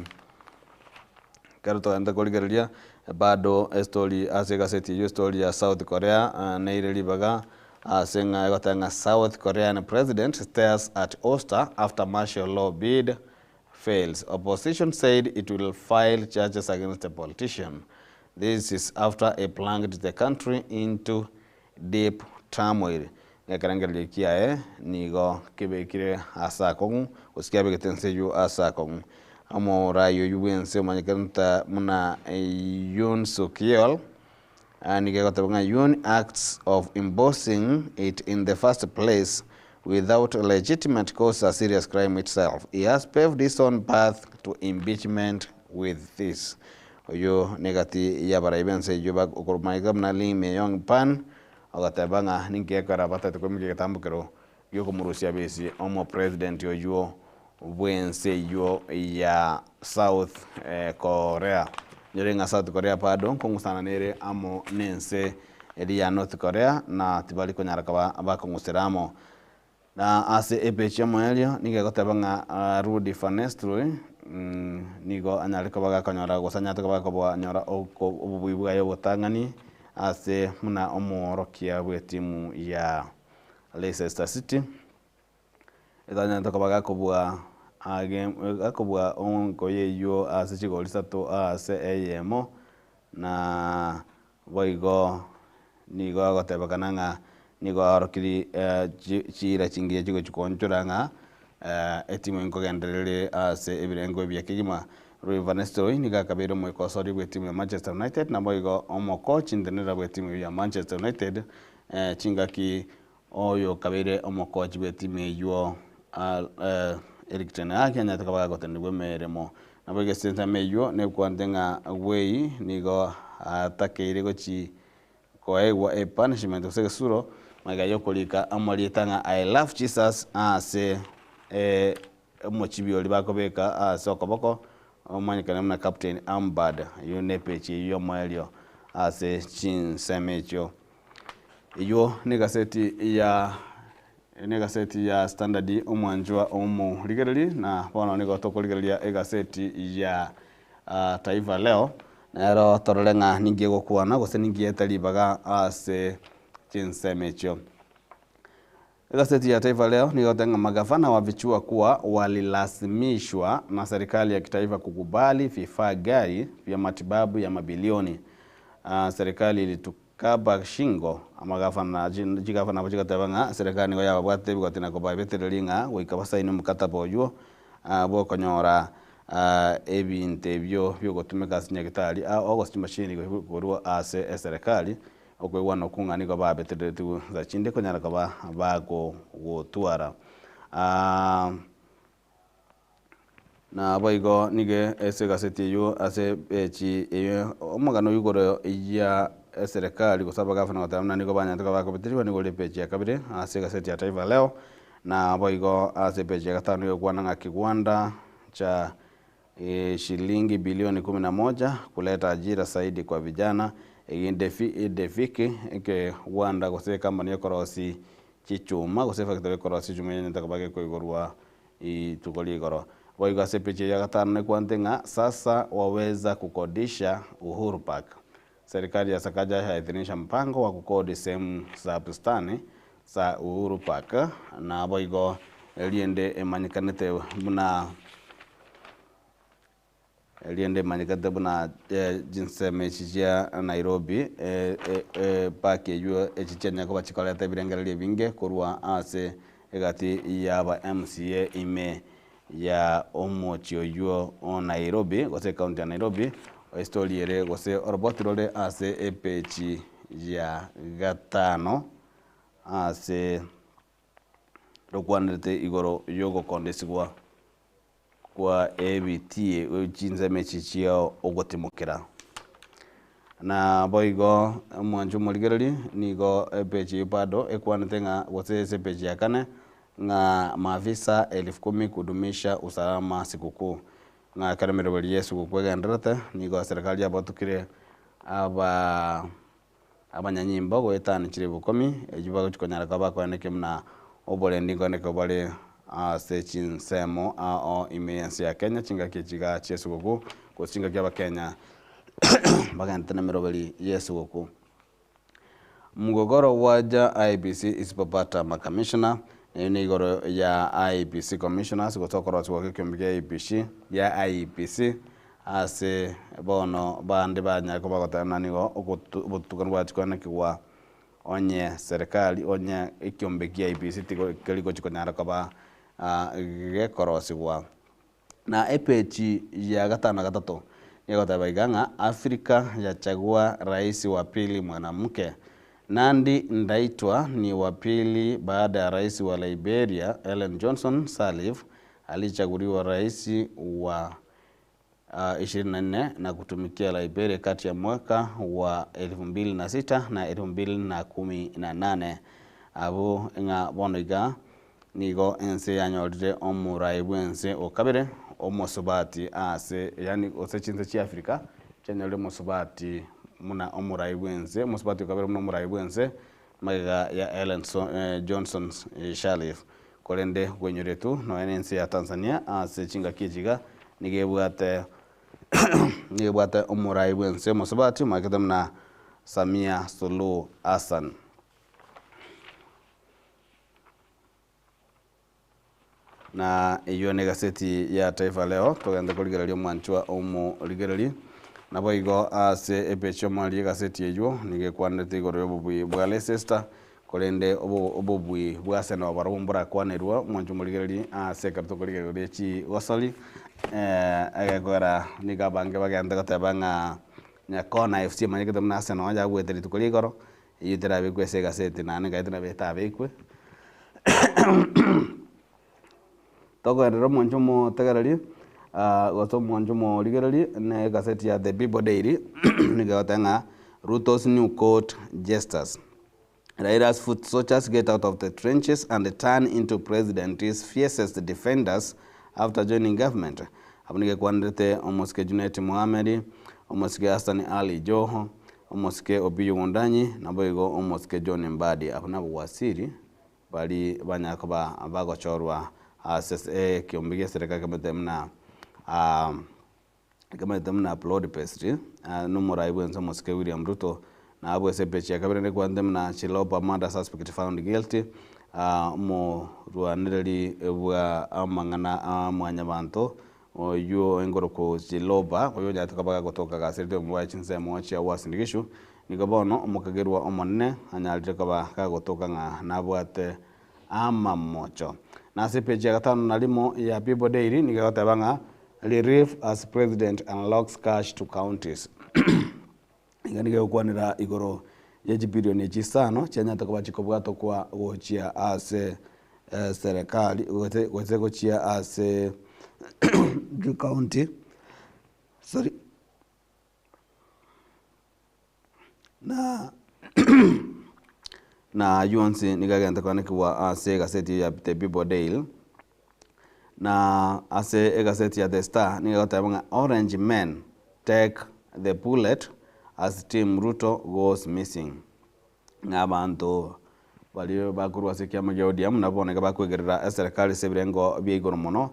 karuto anda koligeria bado story ase gazeti yo story ya South Korea na ile libaga asenga gotanga South Korean president stares at Oster after martial law bid fails. Opposition said it will file charges against the politician. This is after it plunged the country into deep turmoil. Ngakarangeli kiae nigo kibekire asakong usikiabe ketense yu asakong. amo rayo yuwense manyakanta muna Yun Sukiel nigegotebanga Yun acts of embossing it in the first place without legitimate cause a serious crime itself. He has paved his own path to impeachment with this. Oyo negati ya baraibense juba okurmaigam na lime young pan ogatebanga ningekara batatu komike getambukero yo kumurusia besi omo president yo bwense yo ya South Korea nyorenga South Korea pardon kongusana nere amo nense eri ya North Korea na tibali konyaraka abakongusiramo na ase epeche moelio nigegotebanga Rudy Fanestro nigo anyalika baga konyora gosanya to baga ko nyora obubuibuga yo botangani ase muna omorokia bwe timu ya Leicester City edanya to baga ko bua game akobua onko yeyo ase chigolisa to ase eyemo na boigo nigo agotebakananga nigo arokiri chira chingie chigo chikonchuranga etimu inkogenderere ase ebirengo byakigima Rudy Fanestro niga kabero mwekosori bwe timu ya Manchester United na boigo omo coach ndenera bwe timu ya Manchester United chingaki oyo kabere omo coach bwe timu yo Eric Ten Hag anyata kabaga gotendwe meremo na boigo senta meyo ne kwandenga way nigo atakeire gochi koewa a punishment osege suro magayo kolika amalietanga I love Jesus ase mochibio libakobeka ase okoboko omanyikana na captain Ambad yone pechi yo mwelio ase chinsemecho iyo negaseti ya Standard omwanjwa omo ligereli na bono nigo tokoligelia egaseti ya Taifa Leo nero torolenga ningie gokuana gose ningie talibaga ase chinsemecho. Gazeti ya Taifa Leo nigotenga magavana wa vichua kuwa walilazimishwa na serikali ya kitaifa kukubali vifaa gari vya matibabu ya mabilioni. Serikali ilitukaba shingo magavana jigavana bajigatebanga serikali ngo yababwate bigotina ko babeterelinga wikabasa ino mukataba oyo bokonyora ebinte byo gotumeka sinyagitali August machine go ase serikali okwegwana kungani ko babeteretu za chinde konyara ko bago gotwara na boigo nige ese gaseti yo ase echi omugano yugoro ya serikali kusaba gavana watamna niko banyanta bako beteriwa niko lepechi ya kabire ase gaseti ya Taifa Leo na boigo ase pechi ya gatano yo kwana Kiwanda cha shilingi bilioni 11 kuleta ajira zaidi kwa vijana indefiki ke wanda gose kambani ya korosi chichuma gose factory korosi chuma yene takabage ko igorwa itukoli igoro boigo ase pechi ya gatano kwantenga sasa waweza kukodisha Uhuru Park. Serikali ya Sakaja haidhinisha mpango wa kukodi sehemu za bustani za Uhuru Park na boigo eliende emanyikanete buna jinse mechijia Nairobi park yo echichenya ko bachikoleta birengerere binge kurwa ase egati yaba MCA ime ya omochio yo Nairobi gose county ya Nairobi historiere gose orbotirole ase epechi ya gatano ase rokwanete igoro yogo kondesigwa kwa ebitie uchinze mechichio ogotimukira na boigo mwanju muligereri nigo epechi bado ekwanete nga gose epechi ya kane nga maafisa 10,000 kudumisha usalama sikukuu nga karemero Yesu kwegenderete nigo serikali yabatukire abanyanyimbo goetana chire bukomi ejibago chikonyara kaba kwaneke mna obole ndingo ne kobale sechin semo imeyansi ya Kenya chinga kichiga Yesu kuku kuchinga kya Kenya bagantana merobali Yesu kuku mgogoro waja IBC isipopata makamishna igoro ya IEBC commissioners gotokora swa kembe IEBC ya IEBC ase bono bande banya ko bagotana nigo obutukanwa chikwana kiwa onye serikali onye ikyombe kia IEBC tiko keliko chikonyara kaba gekorosigwa na epechi ya gatano gatatu yagoteba iganga Afrika yachagua rais wa pili mwanamke. Nandi Ndaitwa ni wa pili baada ya rais wa Liberia Ellen Johnson Sirleaf alichaguliwa rais wa 24 na kutumikia Liberia kati ya mwaka wa 2006 na 2018. Abo nga bonoiga nigo ense yanyorire omuraibu ense okabere omosubati ase yani osechinze chi Afrika chanyorire mosubati muna omuraibu ense mosubati okabere muna omuraibu ense maga ya Ellen Johnson Sirleaf kolende gwenyoretu no ense ya Tanzania ase chinga kijiga nigebwate omuraibu ense mosubati makedamna Samia Suluhu Hassan. Na iyo ni gazeti ya Taifa Leo tugenda kurigereria mwanchwa omo rigereri na boigo ase epecho mali gazeti ejo nigekwanete igoro obubwi bwa Leicester kolende obubwi bwa Arsenal barumbura kwanerwa mwanchwa murigereri ase kapto kurigereria chi gosali agakora nigabange bagenda gatabanga nyakona FC manyike na Arsenal ya gweteri tukuri igoro yitera bikwese gazeti na ngaitira betabekwe togo ero mwanjumo tagarari goto mwanjumo ligarari ne gazeti ya The People Daily nigatanga Ruto's new court jesters. Raida's foot soldiers get out of the trenches and turn into president's fiercest defenders after joining government. Abunige kwandete omoske Junet Mohamed, omoske Hassan Ali Joho, omoske Obiyo Wondanyi na boigo omoske John Mbadi abuna bwasiri bali banyakoba abagochorwa asese kiombigia serikali kama temna upload pastry numura ibwenza moske William Ruto na abo sepechi yakabere kwa temna Chilopa murder suspect found guilty mo ruanirali bwa amangana mwanya bantu oyo engoroko Chilopa oyo yatakabaga gotoka gasirite mwa chinse mochi awasindikishu nikabono omukagerwa omonne anyalite kaba kagotoka nga nabwate ama mocho. Nasi peji ya gatano nalimo ya People Daily nigatabanga Relief as president unlocks cash to counties. Nganige ukwanira igoro yeji bilioni chisano chenya takoba chikobwato kwa gochia ase serikali weze gochia ase county sorry na yuansi nigagenda kwanekiwa ase gazeti ya The People Daily na ase gazeti ya The Star nigatabanga Orange men take the bullet as Team Ruto goes missing. Ngabantu bali bakurwa sikiama gya ODM naboneka bakwegerera serikali sebirengo byigoro mono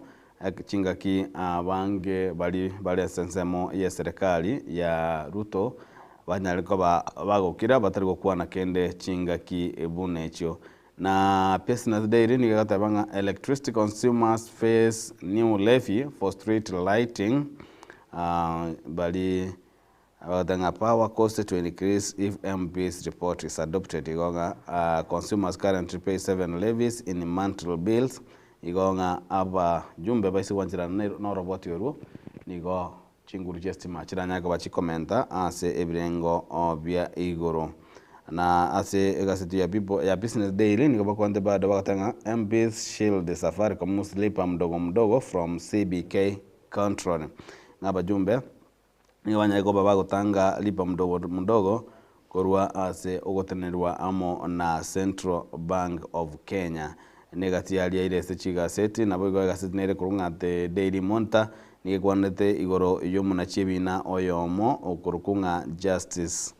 chinga ki abange bali sensemo ya serikali ya Ruto banyaliko bagokira batari gukwana kende chinga ki ebune echo. Na Business Daily nigatabanga electricity consumers face new levy for street lighting. Bali the power cost to increase if MP's report is adopted. Igonga consumers currently pay 7 levies in monthly bills. Igonga aba jumbe baisi wanjira no robot yoru nigo chinguru jestima chiranya ko bachikomenta ase ebirengo obya igoro. Na ase gazeti ya People ya Business Daily nigo bakwande bado bakatanga MP's shield the Safaricom slipa mdogo mdogo from CBK control. Ngaba jumbe ni wanyako baba gutanga lipa mdogo korwa ase ogotenerwa amo na Central Bank of Kenya. Negati ya ile sechiga seti na bogo gazeti nere kurunga the Daily Monitor ni kwanete igoro yomuna chebina oyomo okurukunga Justice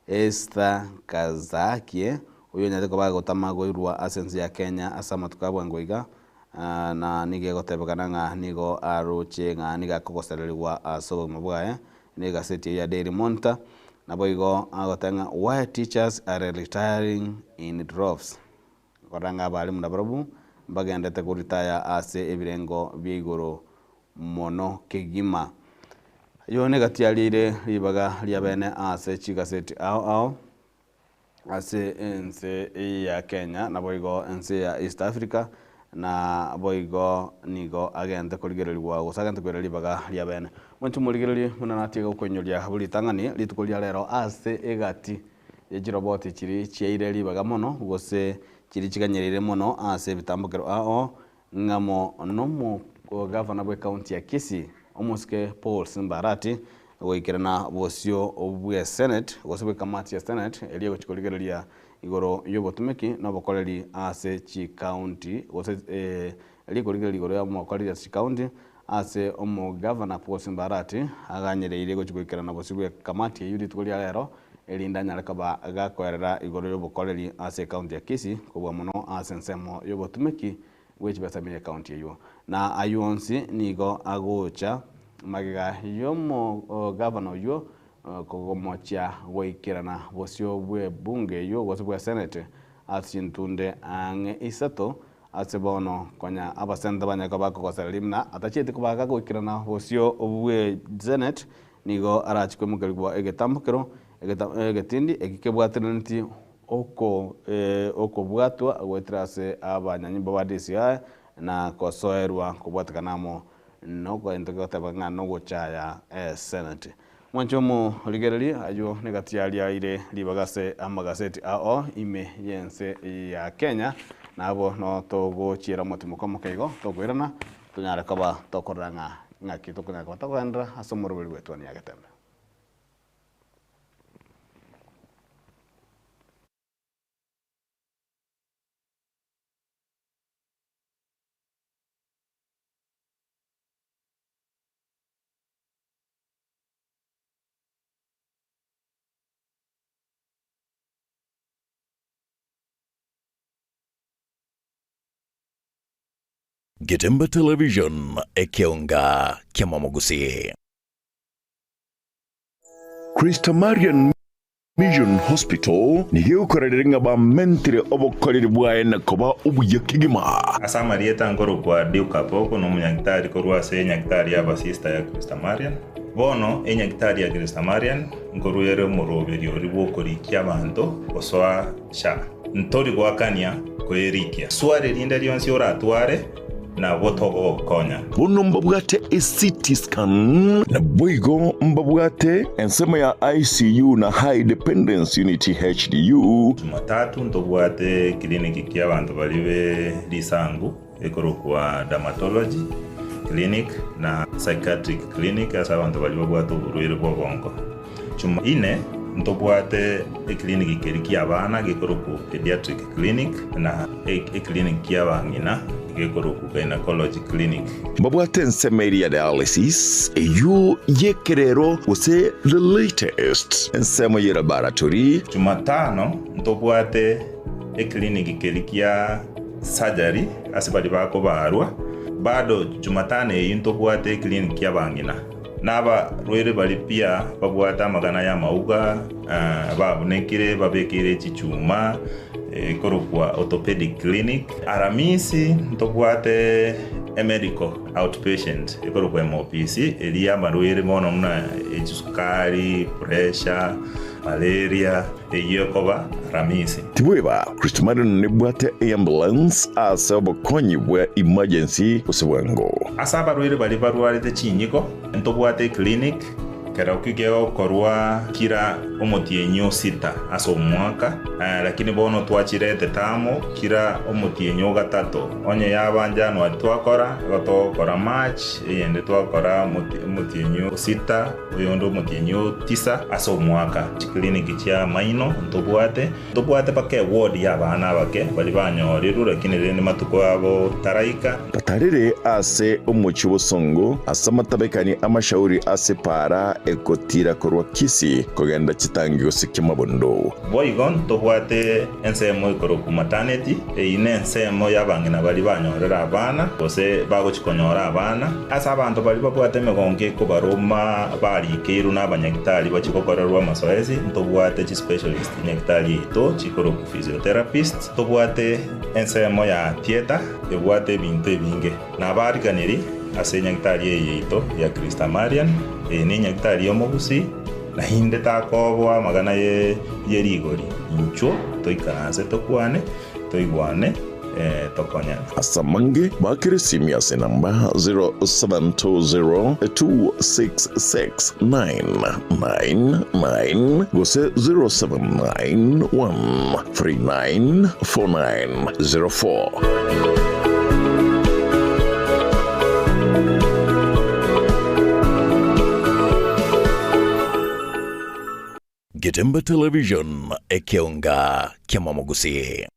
Esther Kazakie uyo nyate ko bago tamago irwa asensi ya Kenya asama tukabwa ngoiga na nige gotebekana nga nigo aruche nga niga kokosererwa asobo mabwaye ni gazeti ya Daily Monitor na boigo agotanga why teachers are retiring in droves koranga bali mudabrobu bagenda ku retire ase ebirengo byigoro mono kegima yo negati alire libaga lyabene ase chigaseti ao ase ense ya Kenya na boigo ense ya East Africa na boigo nigo agente kurigererwa gusagente kwireri baga ria bene mwantu murigereri munanatiga gukonyoria buritangani ritukuria rero ase egati ejiroboti chiri chiaireri baga mono gose chiri chiganyerere mono ase bitambukero ao ngamo nomo governor bwe county ya Kisii omuske Paul Simbarati goikirana bosio obwe senate gose bwe kamati ya senate eliyo chikorigereria igoro yobotumiki no bokoreri ase chi county gose eliyo korigereria igoro ya mokoreri ase chi county ase omo governor Paul Simbarati aganyereire gochikirana bosio bwe kamati ya unit koria rero elinda nyarekaba agakorera igoro yobokoreri ase county ya Kisii kubwa muno ase nsemo yobotumiki wechibasamire county yo na ayonsi nigo agocha magiga yomo governor yo kogomocha goikirana bosio bwe bunge yo gose bwe senate asintunde ange isato asebono konya abasenta banyaka bakogosera limna atachete kubaga goikirana bosio bwe senate nigo arachikwe mugerwa egetambukero egetindi ekikebwatiraniti oko bwatwa gwetrase abanyanyimbo ba DCI na kosoerwa kubwatakanamo no entokota banga no gochaya senate mwanchomo ligereri ayo negatialia ile libagase amagaseti ao ime yense ya Kenya nabo no togo chira motimo komo kaigo togwirana tunyara kaba tokoranga ngaki tokunya kwa tokandra asomoro beli wetu ni agatembe. Getembe Television ekionga kiamamogusi. Krista Marian Mission Hospital ni hiyo korediringa ba mentire obokoriri bwaena koba ubuyakigima. Asa Marieta ngoro kwa diuka poko no munyagitari korwa se nyagitari aba sister ya Krista Marian. Bono enyagitari ya Krista Marian ngoro yere moroberi oribo korikia abantu oswa sha. Ntori gwakania ko erikia. Sware linda lyonsi oratware na wotogo konya. Bono mbabwate CT scan na boigo mbabwate ensema ya ICU na High Dependence Unity HDU. Jumatatu ndobwate kliniki kia abantu balibe lisangu ekoro kwa dermatology clinic na psychiatric clinic asa abantu balibe bwato uruire kwa bongo. Juma ine ndobwate kliniki kerikia abana gekoro ku pediatric clinic na clinic kia bangina gekoroku gynecology clinic. Mbabwate nsema ya dialysis eyo yekerero use the latest nsema ya laboratory. Jumatano ntobwate clinic kelikia surgery asibali bako barwa bado Jumatano eyo ntobwate clinic ya bangina naba rwere bali pia babwata magana ya mauga babunekire babekire chichuma korokwa orthopedic clinic. Aramisi ntobwate medical outpatient korokwa MOPC elia marwere mono mna sukari, pressure, malaria eyokoba Aramisi. Tibweba Krista Marian nebwate ambulance asa bokonyi bwa emergency usibwango. Asa barwere bali barware te chinyiko ntobwate clinic kera ukigeo korwa kira omotienyo 6 aso mwaka lakini bono twachirete tamo kira omotienyo 3 onye yabanja no twakora gotokora match yende twakora omotienyo 6 oyondo omotienyo 9 aso mwaka clinic chia maino ntobwate pake ward yabana bake bali banyorero lakini rene matuko abo taraika patarire ase omuchibo songo asamatabekani amashauri ase para ekotira korwa Kisii kogenda chitangio sikimabondo. Boigon tobwate ensemo ikoro ku maternity ine ensemo yabangina bali banyorera abana ose bago chikonyora abana asa abantu bali babwate megonge ko baroma bali keiru n'abanyagitari bachikokorerwa masoezi tobwate chi specialist nyagitari ito chikoro ku physiotherapist tobwate ensemo ya theater ebwate bintu binge na bariganiri ase nyagitari ito ya Krista Marian ni nyagitari yomogusi na hinde takobwa magana ye rigori incho toikaranse tokwane toigwane tokonya. Asamange bakire simia se namba 0720-266-999 gose 0791-394904. Getemba Television ekionga kiamamogusi.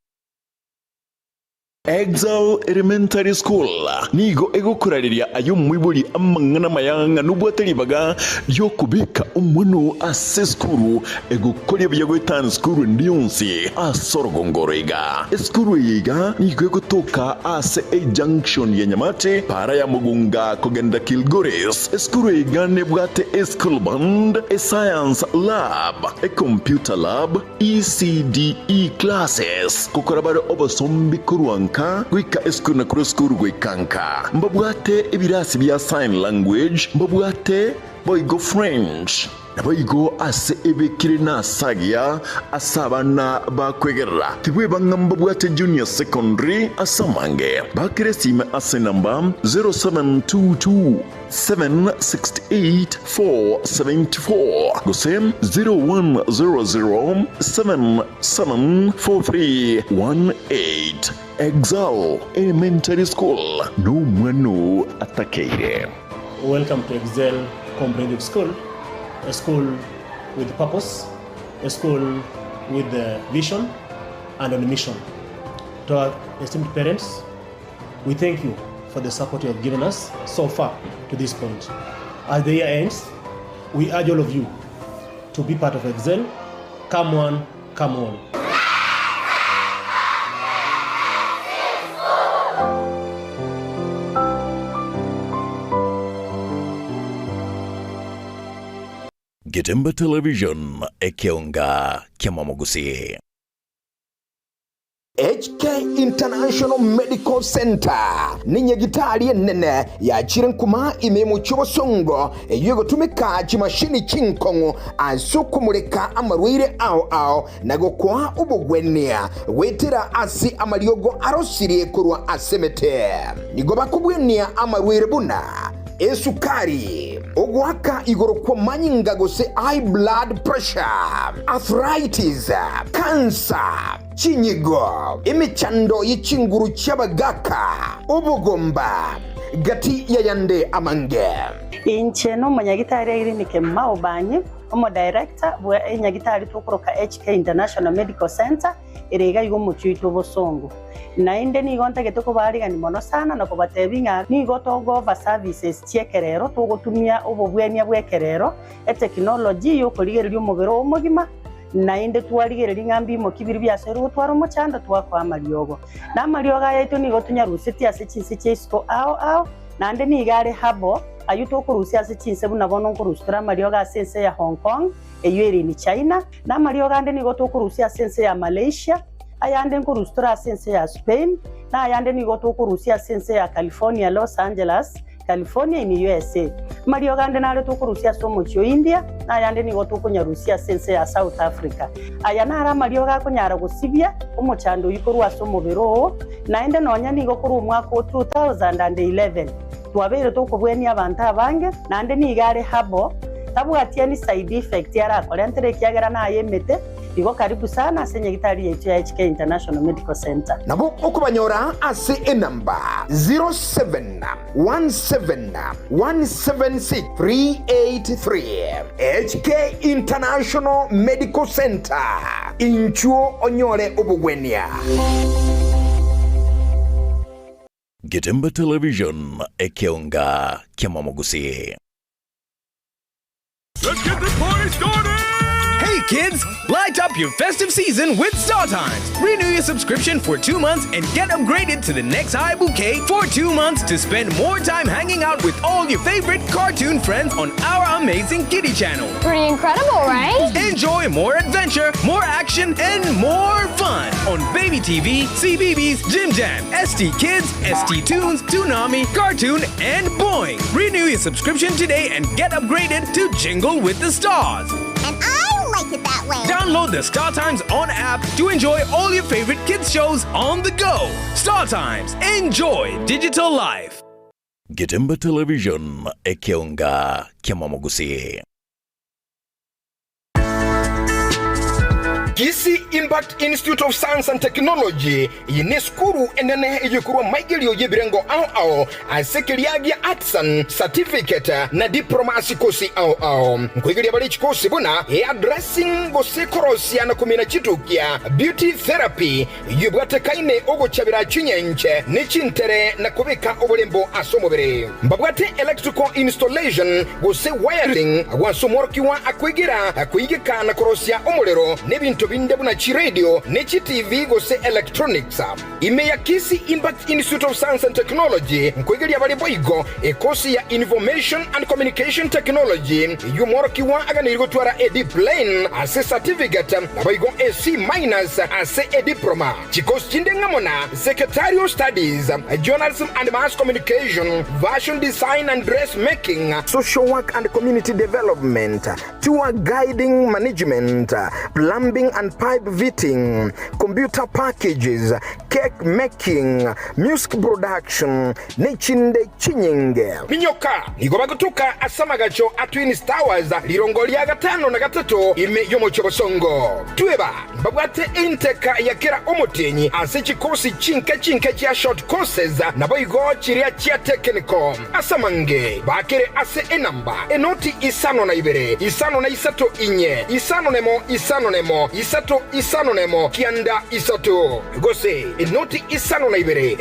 Exile Elementary School nigo egokurariria ayo mwiburi amangana mayanga nubwatelibaga lyo kubika umunu ase skuru egokorya byagwetana skuru ndionsi asorogongorega skuru yiga nigo egotoka ase a junction ya Nyamate para ya Mugunga kogenda Kilgoris. Skuru yiga nebwate a school band, a science lab, a computer lab, ECDE classes kukorabare obasombi kuruanka gwika eskuru na kureskuru gwikanka mbabwate ibirasi bya sign language mbabwate boigo French naboigo ase ebekire na sagia asabana bakwegerera tibwe bangamba bwate junior secondary asamange bakire sima ase namba 0722 768-474 gosem 0100-774318. Exile Elementary School no mwano atakeire. Welcome to Exile Comprehensive School, a school with purpose, a school with a vision and on a mission. To our esteemed parents, we thank you for the support you have given us so far to this point. As the year ends, we urge all of you to be part of Excel. Come on, come on. Getemba Television ekionga kiamamogusi. HK International Medical Center ni nyagitari nene ya chirenkuma imemu chobosongo yugo tumika chimashini chinkongo asukumureka amarwire ao nago kwa ubugwenia wetera asi amariogo arosirie kurwa asemete nigo bakubwenia amarwire buna esukari ogwaka igoro kwa manyinga gose high blood pressure, arthritis, cancer, chinyigo, imichando yichinguru chabagaka, ubugomba, gati yayande amange. Inche no manyagitari irinike maobanyi, omo director bwa nyagitari tukoroka HK International Medical Center irega yugo muchuito bosongo. Na inde ni gonta getoko bariga ni mono sana na kubatebinga ni gotogo va services chiekerero tugotumia obobwenia bwekerero e technology yo koligererio mubero omugima na inde twarigereria ngambi mo kibiri byasero twaro muchanda twakwa mariogo na marioga yaito ni gotunya ruseti ase chinse chesko ao na inde ni gare habo ayuto kurusia ase chinse buna bono kurustra marioga sense ya Hong Kong eyeri ni China na marioga inde ni gotokurusia sense ya Malaysia ayande nkurustura sense ya Spain na ayande ni gotokurusia sense ya California, Los Angeles, California in USA. Mario gande na leto kurusia somo chio India na ayande ni gotokunyarusia sense ya South Africa. Ayana ara Mario ga kunyara gusibia umuchando yikorwa somo bero na ende nonya ni gokuru mwaka 2011. Twabere tokubweni abantu abange na ande ni gare habo tabu atia ni side effect yara akore ntere kiagera na ayemete. Igo karibu sana ase nyagitari yetu ya HK International Medical Center. Nabo okubanyora ase enamba 0717617383 HK International Medical Center. Inchuo onyore obugwenia. Getemba Television ekionga kiamamogusi. Let's get this party started! Hey kids, light up your festive season with StarTimes. Renew your subscription for 2 months and get upgraded to the next high bouquet for 2 months to spend more time hanging out with all your favorite cartoon friends on our amazing kiddie channel. Pretty incredible, right? Enjoy more adventure, more action, and more fun on Baby TV, CBeebies, Jim Jam, ST Kids, ST Tunes, Toonami, Cartoon, and Boing. Renew your subscription today and get upgraded to Jingle with the Stars. And I like it that that way. Download the Star Times On app to enjoy all your favorite kids shows on the go. Star Times, enjoy digital life. Getembe Television ekeonga kiamamogusi. Kisi Impact Institute of Science and Technology yine skuru enene yekuru maigilio yebirengo ao asekeliagia artisan certificate na diploma asikosi ao nkwigilia bali chikosi buna addressing gose korosia na kumina chitukia beauty therapy yubwate kaine ogo chabira chinyenche nichintere na kubika obulembo asomobere mbabwate electrical installation gose wiring wasomorkiwa akwigika na korosia omulero nebintu binde buna chi radio nechi TV gose electronics imeya Kisi Impact Institute of Science and Technology nkwegelia bali boigo ekosi ya information and communication technology yumorokiwa aganirigo twara edi plane ase certificate boigo AC- ase diploma chikosi chindengamona secretarial studies journalism and mass communication fashion design and dressmaking social work and community development tour guiding management plumbing and pipe fitting, computer packages, cake making, music production, nechinde chinyinge. Minyoka, nigobagutuka asamagacho atwin stars, lirongolia gatano na gatato ime yomo chobosongo. Tueba, babwate inteka yakira omotenyi, ase chikosi chinke chia short courses, na boigo chiria chia technical. Asamange, bakere ase enamba, enoti isano na ibere, isano na isato inye, isano nemo, isato nemo kianda isato gose enoti isano na ibere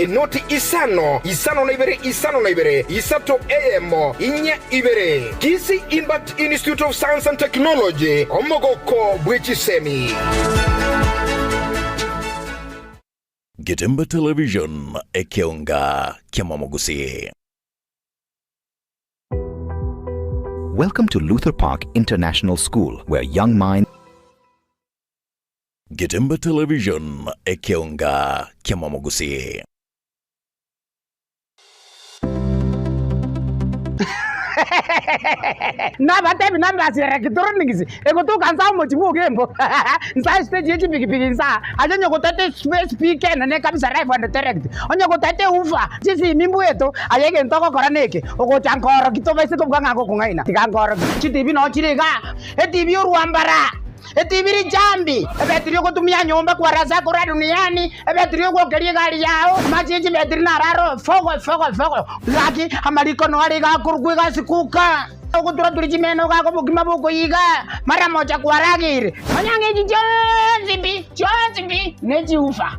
isato emo inye ibere Kisi Impact Institute of Science and Technology omogoko bwechisemi. Getembe Television ekeonga kiamamogusi. Welcome to Luther Park International School, where young minds. Getembe Television ekeonga kiamamogusi. Na batebi namba asira kitorningisi ego kanza mochibu gembo nsa stage yechi bigibigi nsa ajonyo kotate space pk na ne kabisa live and direct onyo kotate ufa sisi mimbu yeto ayege ntoko koraneke ogo chankoro kitoba ise kobanga ngo kungaina tikankoro chitibi no chiriga etibi ruambara etibiri jambi ebetrio kutumia nyomba kwa raza kwa duniani ebetrio kwa keria gari yao majiji betri na raro fogo laki amaliko no ari ga kurgwe sikuka okutura tulijimeno ga kubugima boko yiga mara moja kwa ragiri manyange jozibi neji ufa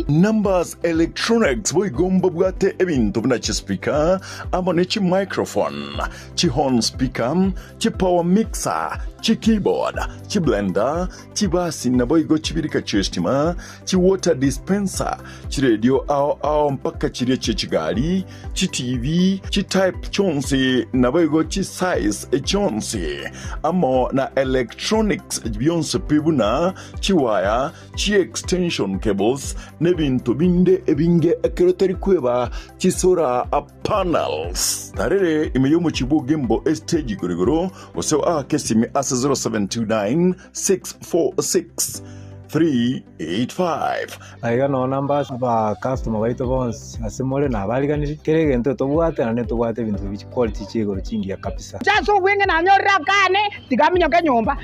Numbers Electronics boigomba bwate ebintu bina chi speaker amone chi microphone chi horn speaker chi power mixer chi keyboard chi blender chi basi na boigo chibirika chestima chi water dispenser chi radio ao mpaka chirie chigari chi TV chi type chonsi na boigo chi size chonsi amo na electronics bionse pibuna chi wire chi extension cables nebintu binde ebinge ekeroteri kweba chi solar panels tarere imeyomo chibugembo stage gorigoro oseo kesimi asa 0729 646 385 aiga no numbers ba customer baito bons asimole na baliganiri kerege nto tobwate na netobwate bintu bichi quality chigoro chingia kabisa chaso wenge na nyora kane tigaminyo kenyomba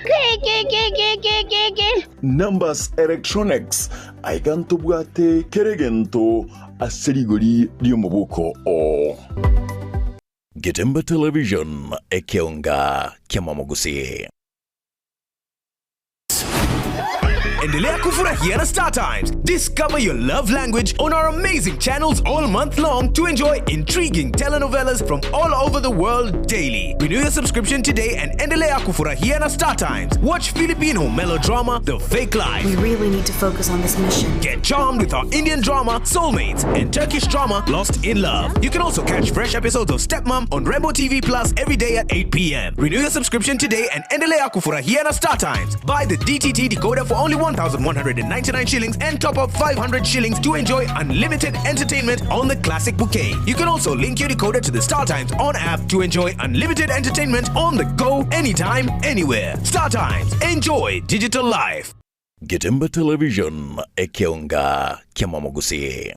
Numbers Electronics aiga ntobwate kerege nto aserigori lyomubuko o Getembe Television ekeonga kiamamogusi. Endelea kufurahia na Star Times. Discover your love language on our amazing channels all month long to enjoy intriguing telenovelas from all over the world daily. Renew your subscription today and endelea kufurahia na Star Times. Watch Filipino melodrama The Fake Life. We really need to focus on this mission. Get charmed with our Indian drama Soulmates and Turkish drama Lost in Love. You can also catch fresh episodes of Stepmom on Rainbow TV Plus every day at 8 p.m. Renew your subscription today and endelea kufurahia na Star Times. Buy the DTT decoder for only $1 1,199 shillings and top up 500 shillings to enjoy unlimited entertainment on the Classic Bouquet. You can also link your decoder to the StarTimes On app to enjoy unlimited entertainment on the go anytime, anywhere. StarTimes. Enjoy digital life. Getemba Television ekionga kiamamogusi.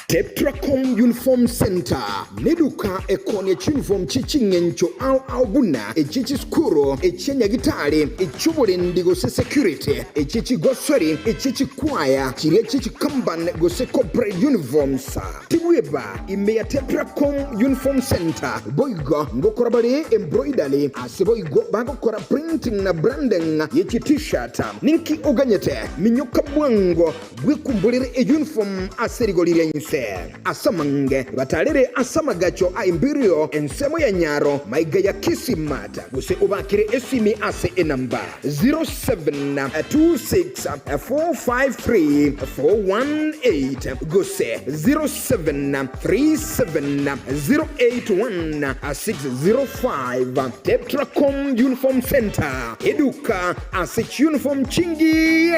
Tetracom Uniform Center neduka ekonie uniform chichingencho au buna echichi skuro echenya gitale echubole ndigo security echichi gosori echichi kwaya chire chichi kamban go corporate uniforms tiweba imeya Tetracom Uniform Center boygo ngokorabale embroidery aseboygo bagokora printing na branding yechi t-shirt ninki oganyete minyoka bwango gwikumbulire uniform aserigolire nse asamange batalere asamagacho a Imperial ensemo ya Nyaro maiga ya Kisimata guse ubakire esimi ase enamba 0726453418 guse 0737081605 Tetracom Uniform Center eduka ase uniform chingi.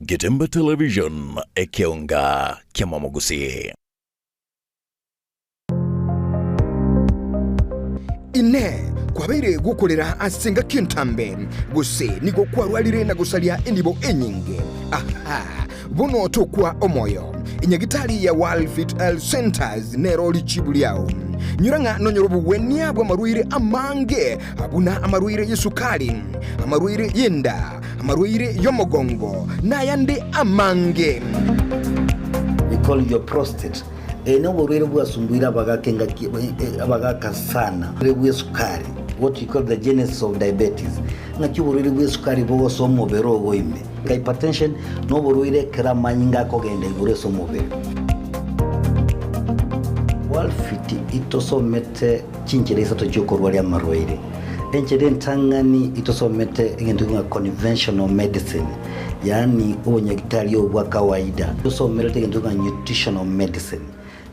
Getemba Television ekionga kiamamogusi. Ine kwabere gukorera asenga kintambe guse nigo kwarwalire na gusalia endibo enyinge bono tokwa omoyo inyagitali ya Walfit Health Centers neroli chibuliao nyuranga nonyorobu wenia bwa maruire amange abuna amaruire yesukali amaruire yenda amaruire yomogongo na yande amange. We call your prostate. Eno borwere bwa sumbuira bagakenga abagaka sana. Bwe sukari. What you call the genesis of diabetes. Ngaki borwere bwe sukari bo somo bero goime. Hypertension no borwere kera manyinga ko gende gore somo be. Walfit itosomete chinchereza to jokorwali amarwaire. Enchede ntangani itosomete ngendu nga conventional medicine. Yani onyagitali obwa kawaida. Itosomete ngendu nga nutritional medicine.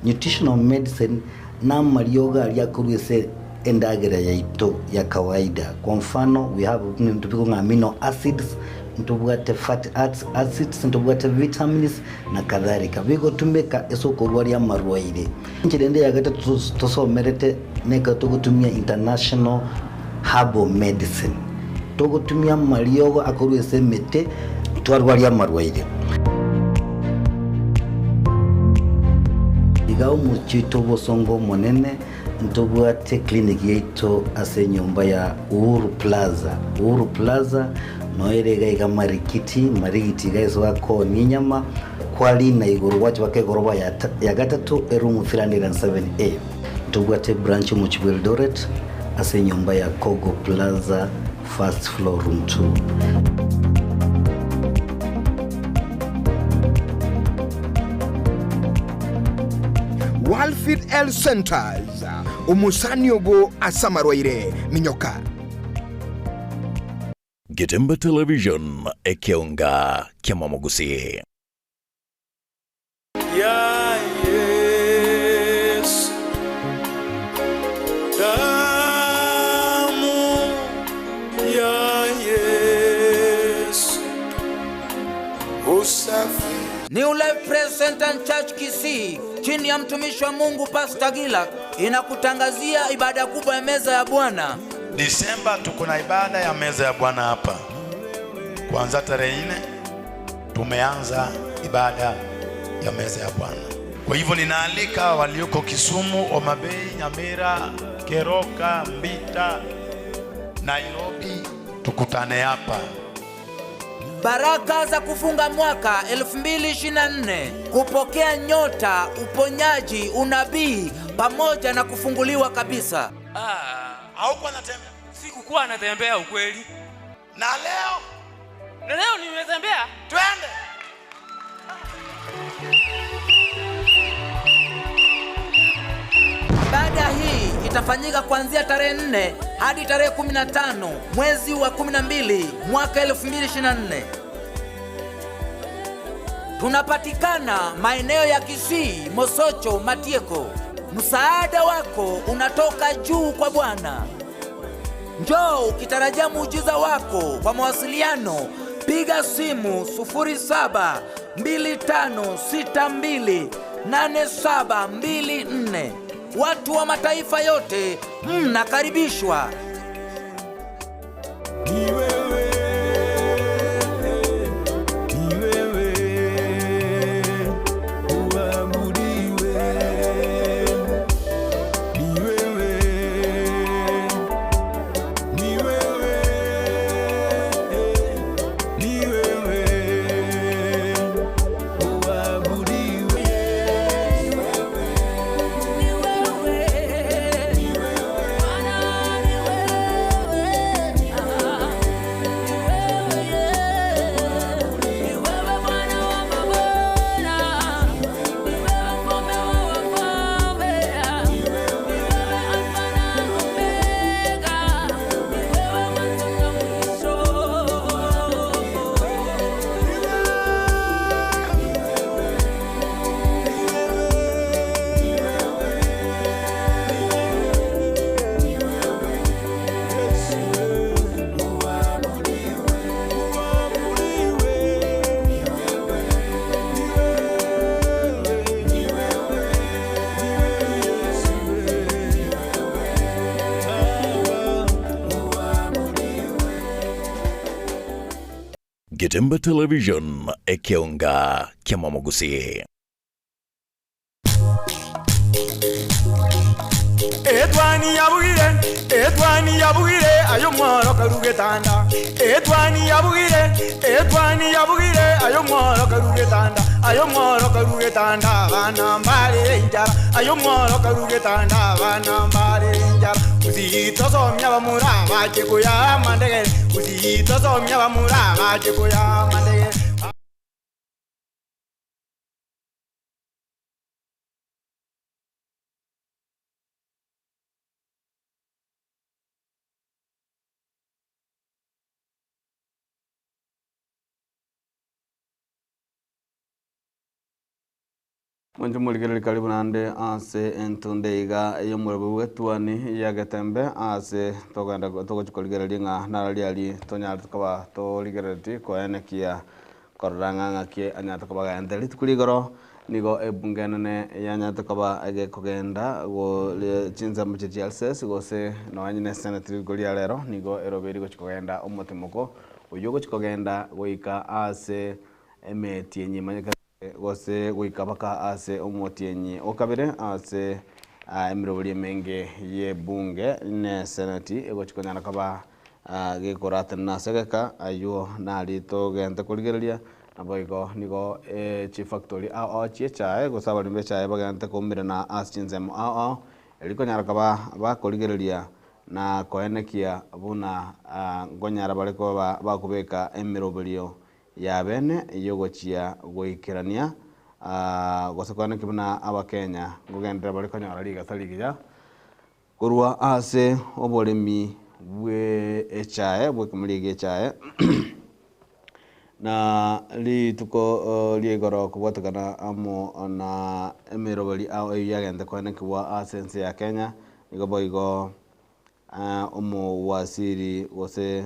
Nutritional medicine na marioga aliakurwese endagera ya ito ya kawaida. Kwa mfano we have ntubiko amino acids, ntubwate fatty acids, ntubwate vitamins na kadhalika. Bigo tumeka esoko rwali amarwaire. Nchirende yagata tosomerete neka tokutumia international herbal medicine. Tokutumia marioga akurwese mete twarwali amarwaire. Igao muchito bosongo monene ntobwate clinic yeito ase nyumba ya Uhuru Plaza. Uhuru Plaza noerega igamarikiti gaiso wako ninyama kwali na iguru wacho wake goroba ya gatatu erumu 307A. Ntobwate branch mu Eldoret ase nyumba ya Kogo Plaza first floor room 2. Walfit Health Centers umusaniobo asamarwaire minyoka. Getemba Television ekionga kiamamogusi. Ya Yesu damu ya Yesu usafi. New Life Praise Center and Church Kisii chini ya mtumishi wa Mungu Pastor Gila inakutangazia ibada kubwa ya meza ya Bwana. Disemba tuko na ibada ya meza ya Bwana hapa. Kuanza tarehe 4 tumeanza ibada ya meza ya Bwana. Kwa hivyo ninaalika walioko Kisumu, Omabei, Nyamira, Keroka, Mbita, Nairobi tukutane hapa. Baraka za kufunga mwaka 2024, kupokea nyota, uponyaji, unabii pamoja na kufunguliwa kabisa. Haukuwa natembea? Sikukuwa natembea ukweli. Na leo? Na leo nimetembea. Twende. Ibada hii itafanyika kuanzia tarehe 4 hadi tarehe 15 mwezi wa 12 mwaka 2024. Tunapatikana maeneo ya Kisii, Mosocho, Matieko. Msaada wako unatoka juu kwa Bwana. Njoo ukitarajia muujiza wako. Kwa mawasiliano piga simu 0725628724. Watu wa mataifa yote mnakaribishwa. Getembe Television ekionga kiamamugusi. Etwani yabugire ayo mworo karugetanda. Etwani yabugire ayo mworo karugetanda. Ayo mworo karugetanda bana mbale njara. Ayo mworo karugetanda bana mbale njara. Uzito somya bamurama chikuya mandege. Uzito somya bamurama chikuya mandege. Mwanjo muligere karibu nande ase entundeiga yo murabu wetuani ya Getembe ase toganda togochikoligere linga naraliali tonya tukaba to ligereti ko enekia koranga kie anya tukaba gandeli tukuligoro nigo ebungenene yanya tukaba age kogenda go chinza muchechi alses go se no anyine senatri golia lero nigo eroberi go chikogenda omotimoko oyogo chikogenda goika ase emetienyi manyaka gose guikabaka ase omotienyi okabere ase emirobuli menge ye bunge ne senati egochikonyana kaba gekorata na segeka ayo nali to gente kuligeria naboigo nigo chief factory a chiecha gosaba limbe cha bagante komire na aschinzemo a elikonyara kaba bakuligeria na koenekia buna ngonyara bareko bakubeka emirobulio ya bene yogochia goikirania gosakwana kibuna abakenya ngogendera bari konyara liga taligiya kurwa ase obolemi bwe echae bwe kumuligi echae na li tuko liegoro kubotagana amo na emirobali au yagende kwana kibwa asense ya Kenya igoboigo omo wasiri wose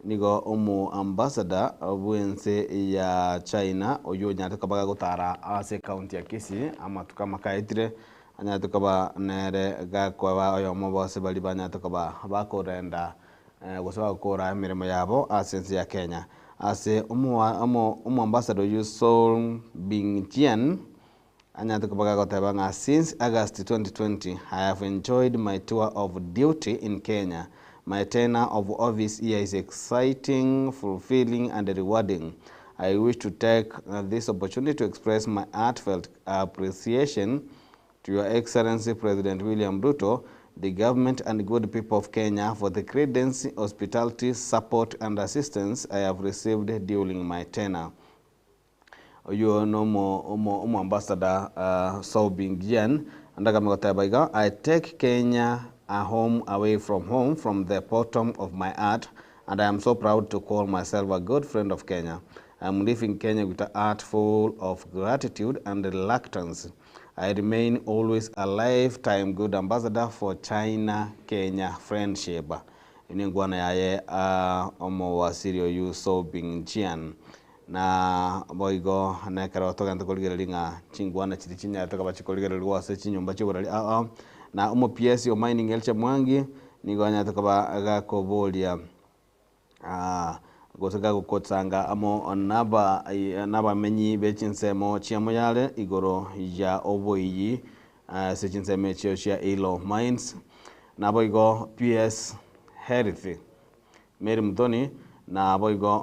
nigo omo ambassador bwense ya China oyo nyate kabaga gutara ase county ya Kisii ama tukama kaitire anya tukaba nere gakwa oyo mo bose bali banya tukaba bakorenda gusaba gukora imirimo yabo ase ya Kenya ase omo ambassador Yusol Bingtian anya tukabaga gutaba since August 2020 I have enjoyed my tour of duty in Kenya. My tenure of office here is exciting, fulfilling, and rewarding. I wish to take this opportunity to express my heartfelt appreciation to Your Excellency President William Ruto, the government and good people of Kenya for the credence, hospitality, support, and assistance I have received during my tenure. You know, Ambassador Sobingyan, and I take Kenya a home away from home from the bottom of my heart, and I am so proud to call myself a good friend of Kenya. I am leaving Kenya with a heart full of gratitude and reluctance. I remain always a lifetime good ambassador for China-Kenya friendship. Ini ngwana yaye omo wasirio yu so bing jian. Na boigo na karoto ganta kolgelinga chingwana chiti chinya to kaba chikolgel wase chinyumba chiborali na omo PS o mining elche mwangi ni gonya to kaba ga kobolia gotaka gukotsanga amo naba menyi bechinsemo chiamo yale igoro ya oboyi sechinseme chio chia ilo mines na boigo PS Herithi Mary Mutoni na boigo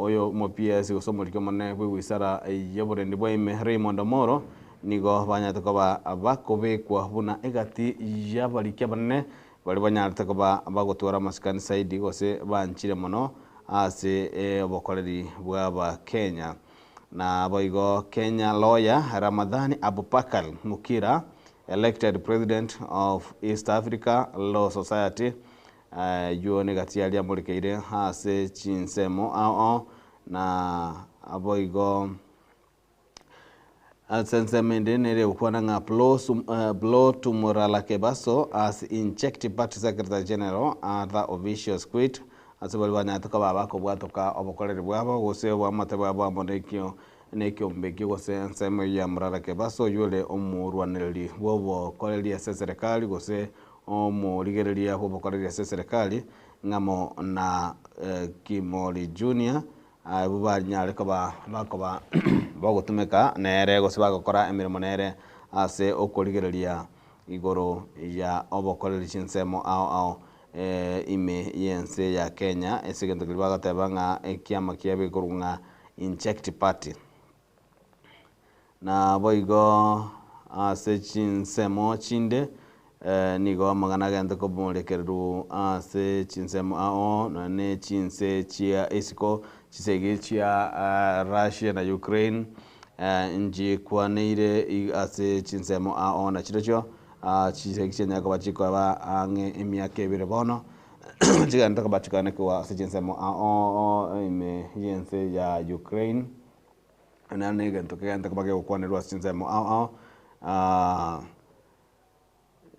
oyo mo PS usomo likomane bwe wisara yobore ndi boy Raymond Moro nigo banya to kaba abakobe kwa buna egati yabalikia banne bali banya to kaba abagotwara maskani saidi gose banchire mono ase obokoreri bwa Kenya na boigo Kenya lawyer Ramadhani Abubakar Mukira elected president of East Africa Law Society yuo negatialia mulikeire ase chinsemo na aboigo sensemende nere ukwana nga blow to morala kebaso as injective party secretary general the officials quit asebali banya to baba ko bwatoka obokorere bwabo gose bwa mateba bwa mondekyo nekyo mbeki gose nsemo ya morala kebaso yule omurwaneli bobo koreli ya serikali gose omurigereria obokorere ya serikali ngamo na Kimoli Junior bubanyale bakoba bagotumeka nere gose bagokora emirimo nere ase okorigereria igoro ya obokoreri chinsemo ime yense ya Kenya esigento kilibagateba nga ekiama kiabe kurunga injective party na boigo ase chinsemo chinde nigo magana gante ko molekeru ase chinsemo na ne chinse chia esiko chisege chia Russia na Ukraine nji kwaneire ase chinsemo na chirocho chisege chenya ko bachiko ba ange emyaka ebere bono chiganda ko bachikane ko ase chinsemo ime yense ya Ukraine na ne gante ko bage kwaneru ase chinsemo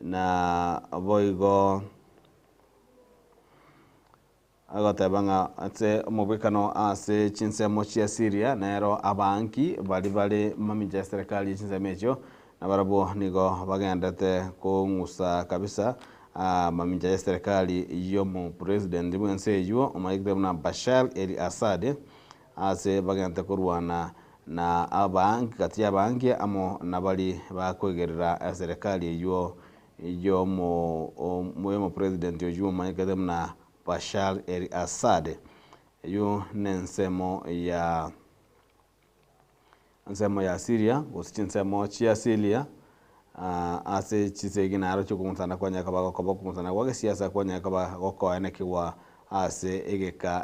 na boigo agotabanga ate mubikano ase chinsemo chia Syria nero abanki bali mamija serikali chinsemo echo na barabo nigo bagendete ko ngusa kabisa mamija serikali yo mu president mwense yo omaigde na Bashar el-Assad ase bagente kurwana na abanki kati ya banki amo nabali bakwegerera serikali yo mo president yo maigde na Bashar el-Assad yo nensemo ya Syria osichinsemo chia Syria ase chisegi naro chukumutana kwanya kaba kumutana kwa siasa kwanya kaba goko aneke wa ase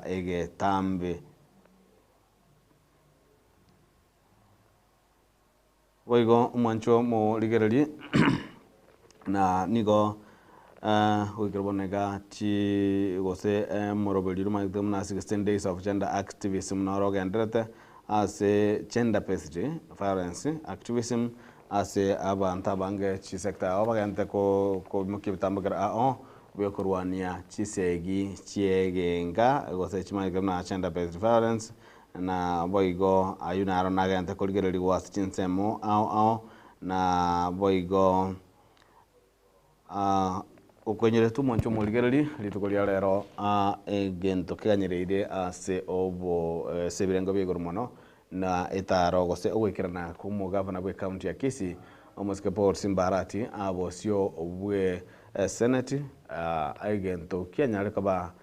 ege tambe boigo umwancho mo ligerali na nigo wikirabonega chi gose morobeli ruma na 16 days of gender activism na rogendrete ase gender based violence activism ase abanta bange chi sector abagante ko mukibitambagara byokurwania chisegi chiegenga gose chimaiga na gender based violence na boigo ayuna ro nagante ko ligereli was chinsemo na boigo ukwenyere tumoncho muligereli litukolia lero egento kyanyereire ase obo sebirengo byegorumono na etaro gose ogwekirana ku mugavana bwe county ya Kisii omusike Paul Simbarati abosio obwe senate egento kyanyare kaba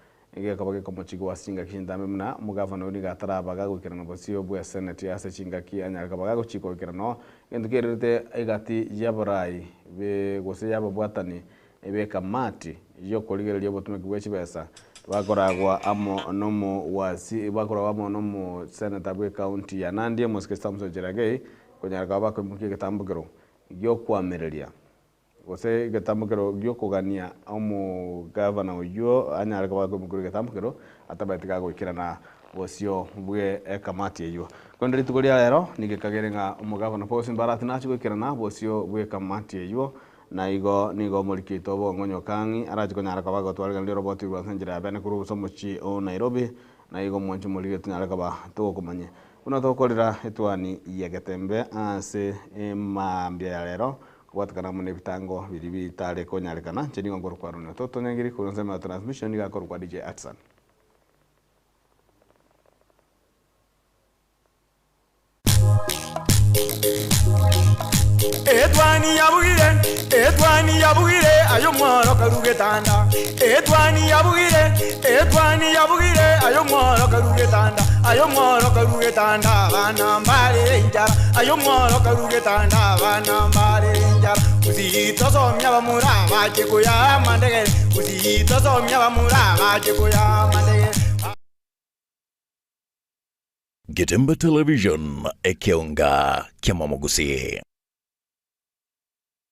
kaba ko mochigo wasinga kishindame mna mugavana uri gataraba gagwekirana bosio obwe senate ase chinga kyanyare kaba gagochiko kirano gento kerete egati yaborai be gose yabobwatani ebe kamati yo koligerelia botumeki bwechibesa bakoragwa amo nomo wasi bakoragwa amo nomo senator bwe county ya Nandi Mosque Samson Cherargei konyaraka bako mukie getambugero gyo kwamereria gose getambugero gyo kugania amo governor yo anyaraka bako mukie getambugero atabatika gwikirana bosio bwe kamati eyo kwenderi tukoria lero nigikagerenga umugabana Paul Mbarati nacho gwikirana bosio bwe kamati eyo na nigo mulikito bongonyo kangi arachikonyara kabago twalga ndiro boti rwa sanjira bene kuru somochi o Nairobi na igo mwancho mulikito nyara kaba tukumanye kuna tokorira etwani yegetembe ase emambia ya lero kwatakana mune bitango biri bitare konyarekana cheni ngoro kwa runo toto nyangiri kunsema transmission ga kwa DJ Atsan Etwani yabugire ayo mworo karugetanda Etwani yabugire ayo mworo karugetanda bana mbale njara ayo mworo karugetanda bana mbale njara uzito somya bamuraba chikuya mandege uzito somya bamuraba chikuya mandege Getembe Television ekionga kiamamugusi.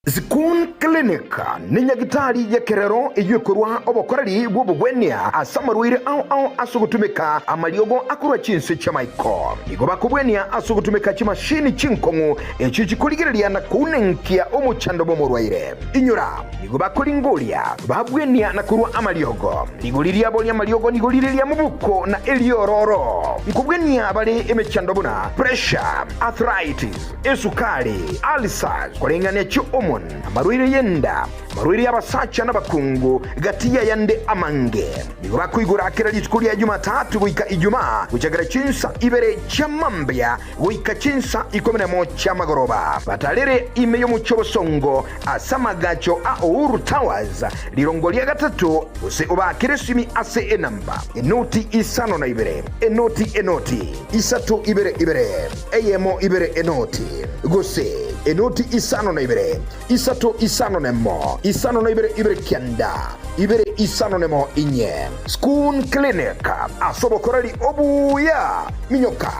School Clinic ni nyagitari ya kerero iyokorwa obokorari bwobugwenia asamarwire au asugutumika amaliogo akura chinse chamaiko igoba kubwenia asugutumika chimashini chinkongu echichikuligiria na kunenkia omuchando bomorwaire inyura igoba kulingolia babwenia na kurwa amaliogo igoliria bolia amaliogo nigoliria mubuko na eliororo nkubwenia bali emechando buna pressure arthritis esukari ulcers kulingania chuo amarwire yenda marwire yabasacha n'abakungu gatiya yande amange nigo bakwigura akira litkulia Jumatatu wika Ijumaa kuchagara chinsa ibere chamambya wika chinsa 11 chamagoroba batalere imeyo muchobosongo asamagacho a Uhuru Towers lirongolia gatatu use obakiresimi ase enamba enoti isano na ibere enoti isatu ibere eyemo ibere enoti gose enoti isano na ibere isato isano nemo isano na ibere kianda ibere isano nemo inye School Clinic asobokorari obuya minyoka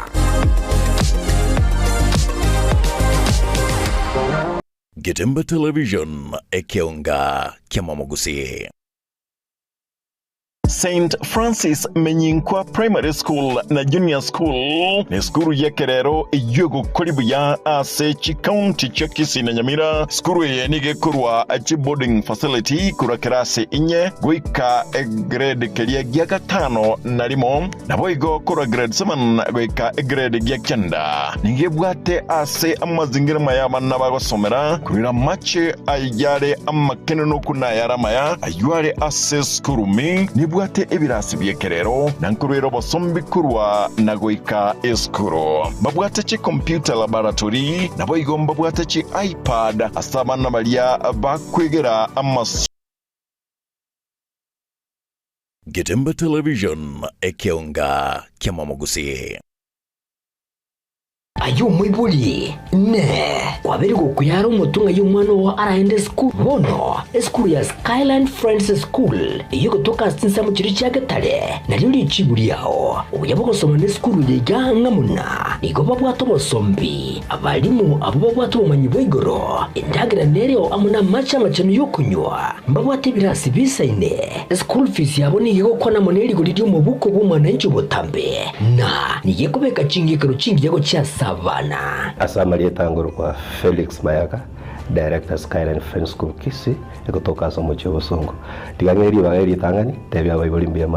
Getembe Television ekionga kiamamugusi. St. Francis Menyinkwa Primary School na Junior School ni skuru yekerero iyogo kolibuya ase County Chakisi na Nyamira skuru yenige kurwa boarding facility kurakerase inye goika grade kelia giaga 5 na limo na boigo kura grade 7 goika grade giaga 9 nigebwate ase amazingira mayama nabagosomera kurira mache ayare amakeneno kuna yaramaya ayuare ase skuru mi bwate ebirasi byekerero nankurero bosombi kurwa nagoika eskuro babwate chi computer laboratory nabo igomba bwate chi iPad asabana balia bakwegera amas Getembe Television ekionga kiamamugusi. Ayo mwibuli ne kwabiri kukuyara umutunga y'umwana wa araende school bono school ya Skyline Friends School iyo kutoka sinsa mu kiri cya Gatare nari uri ciburi yaho ubuyabo gusoma ne school yega ngamuna igoba bwato bosombi abalimu abo bwato bomanyi boigoro indagira neryo amuna macha machano yo kunywa mbabwate birasi bisaine school fees yabo ni yego kwana moneli gulidi mu buko bumana incho botambe na niye kubeka chingikero chingiyego cya Savana. Asamalia tangoro kwa Felix Mayaka, Director Skyline Friends School Kisi, kutoka Somocho Songo. Tigangeri bageri tangani, tebya bayolimbia mana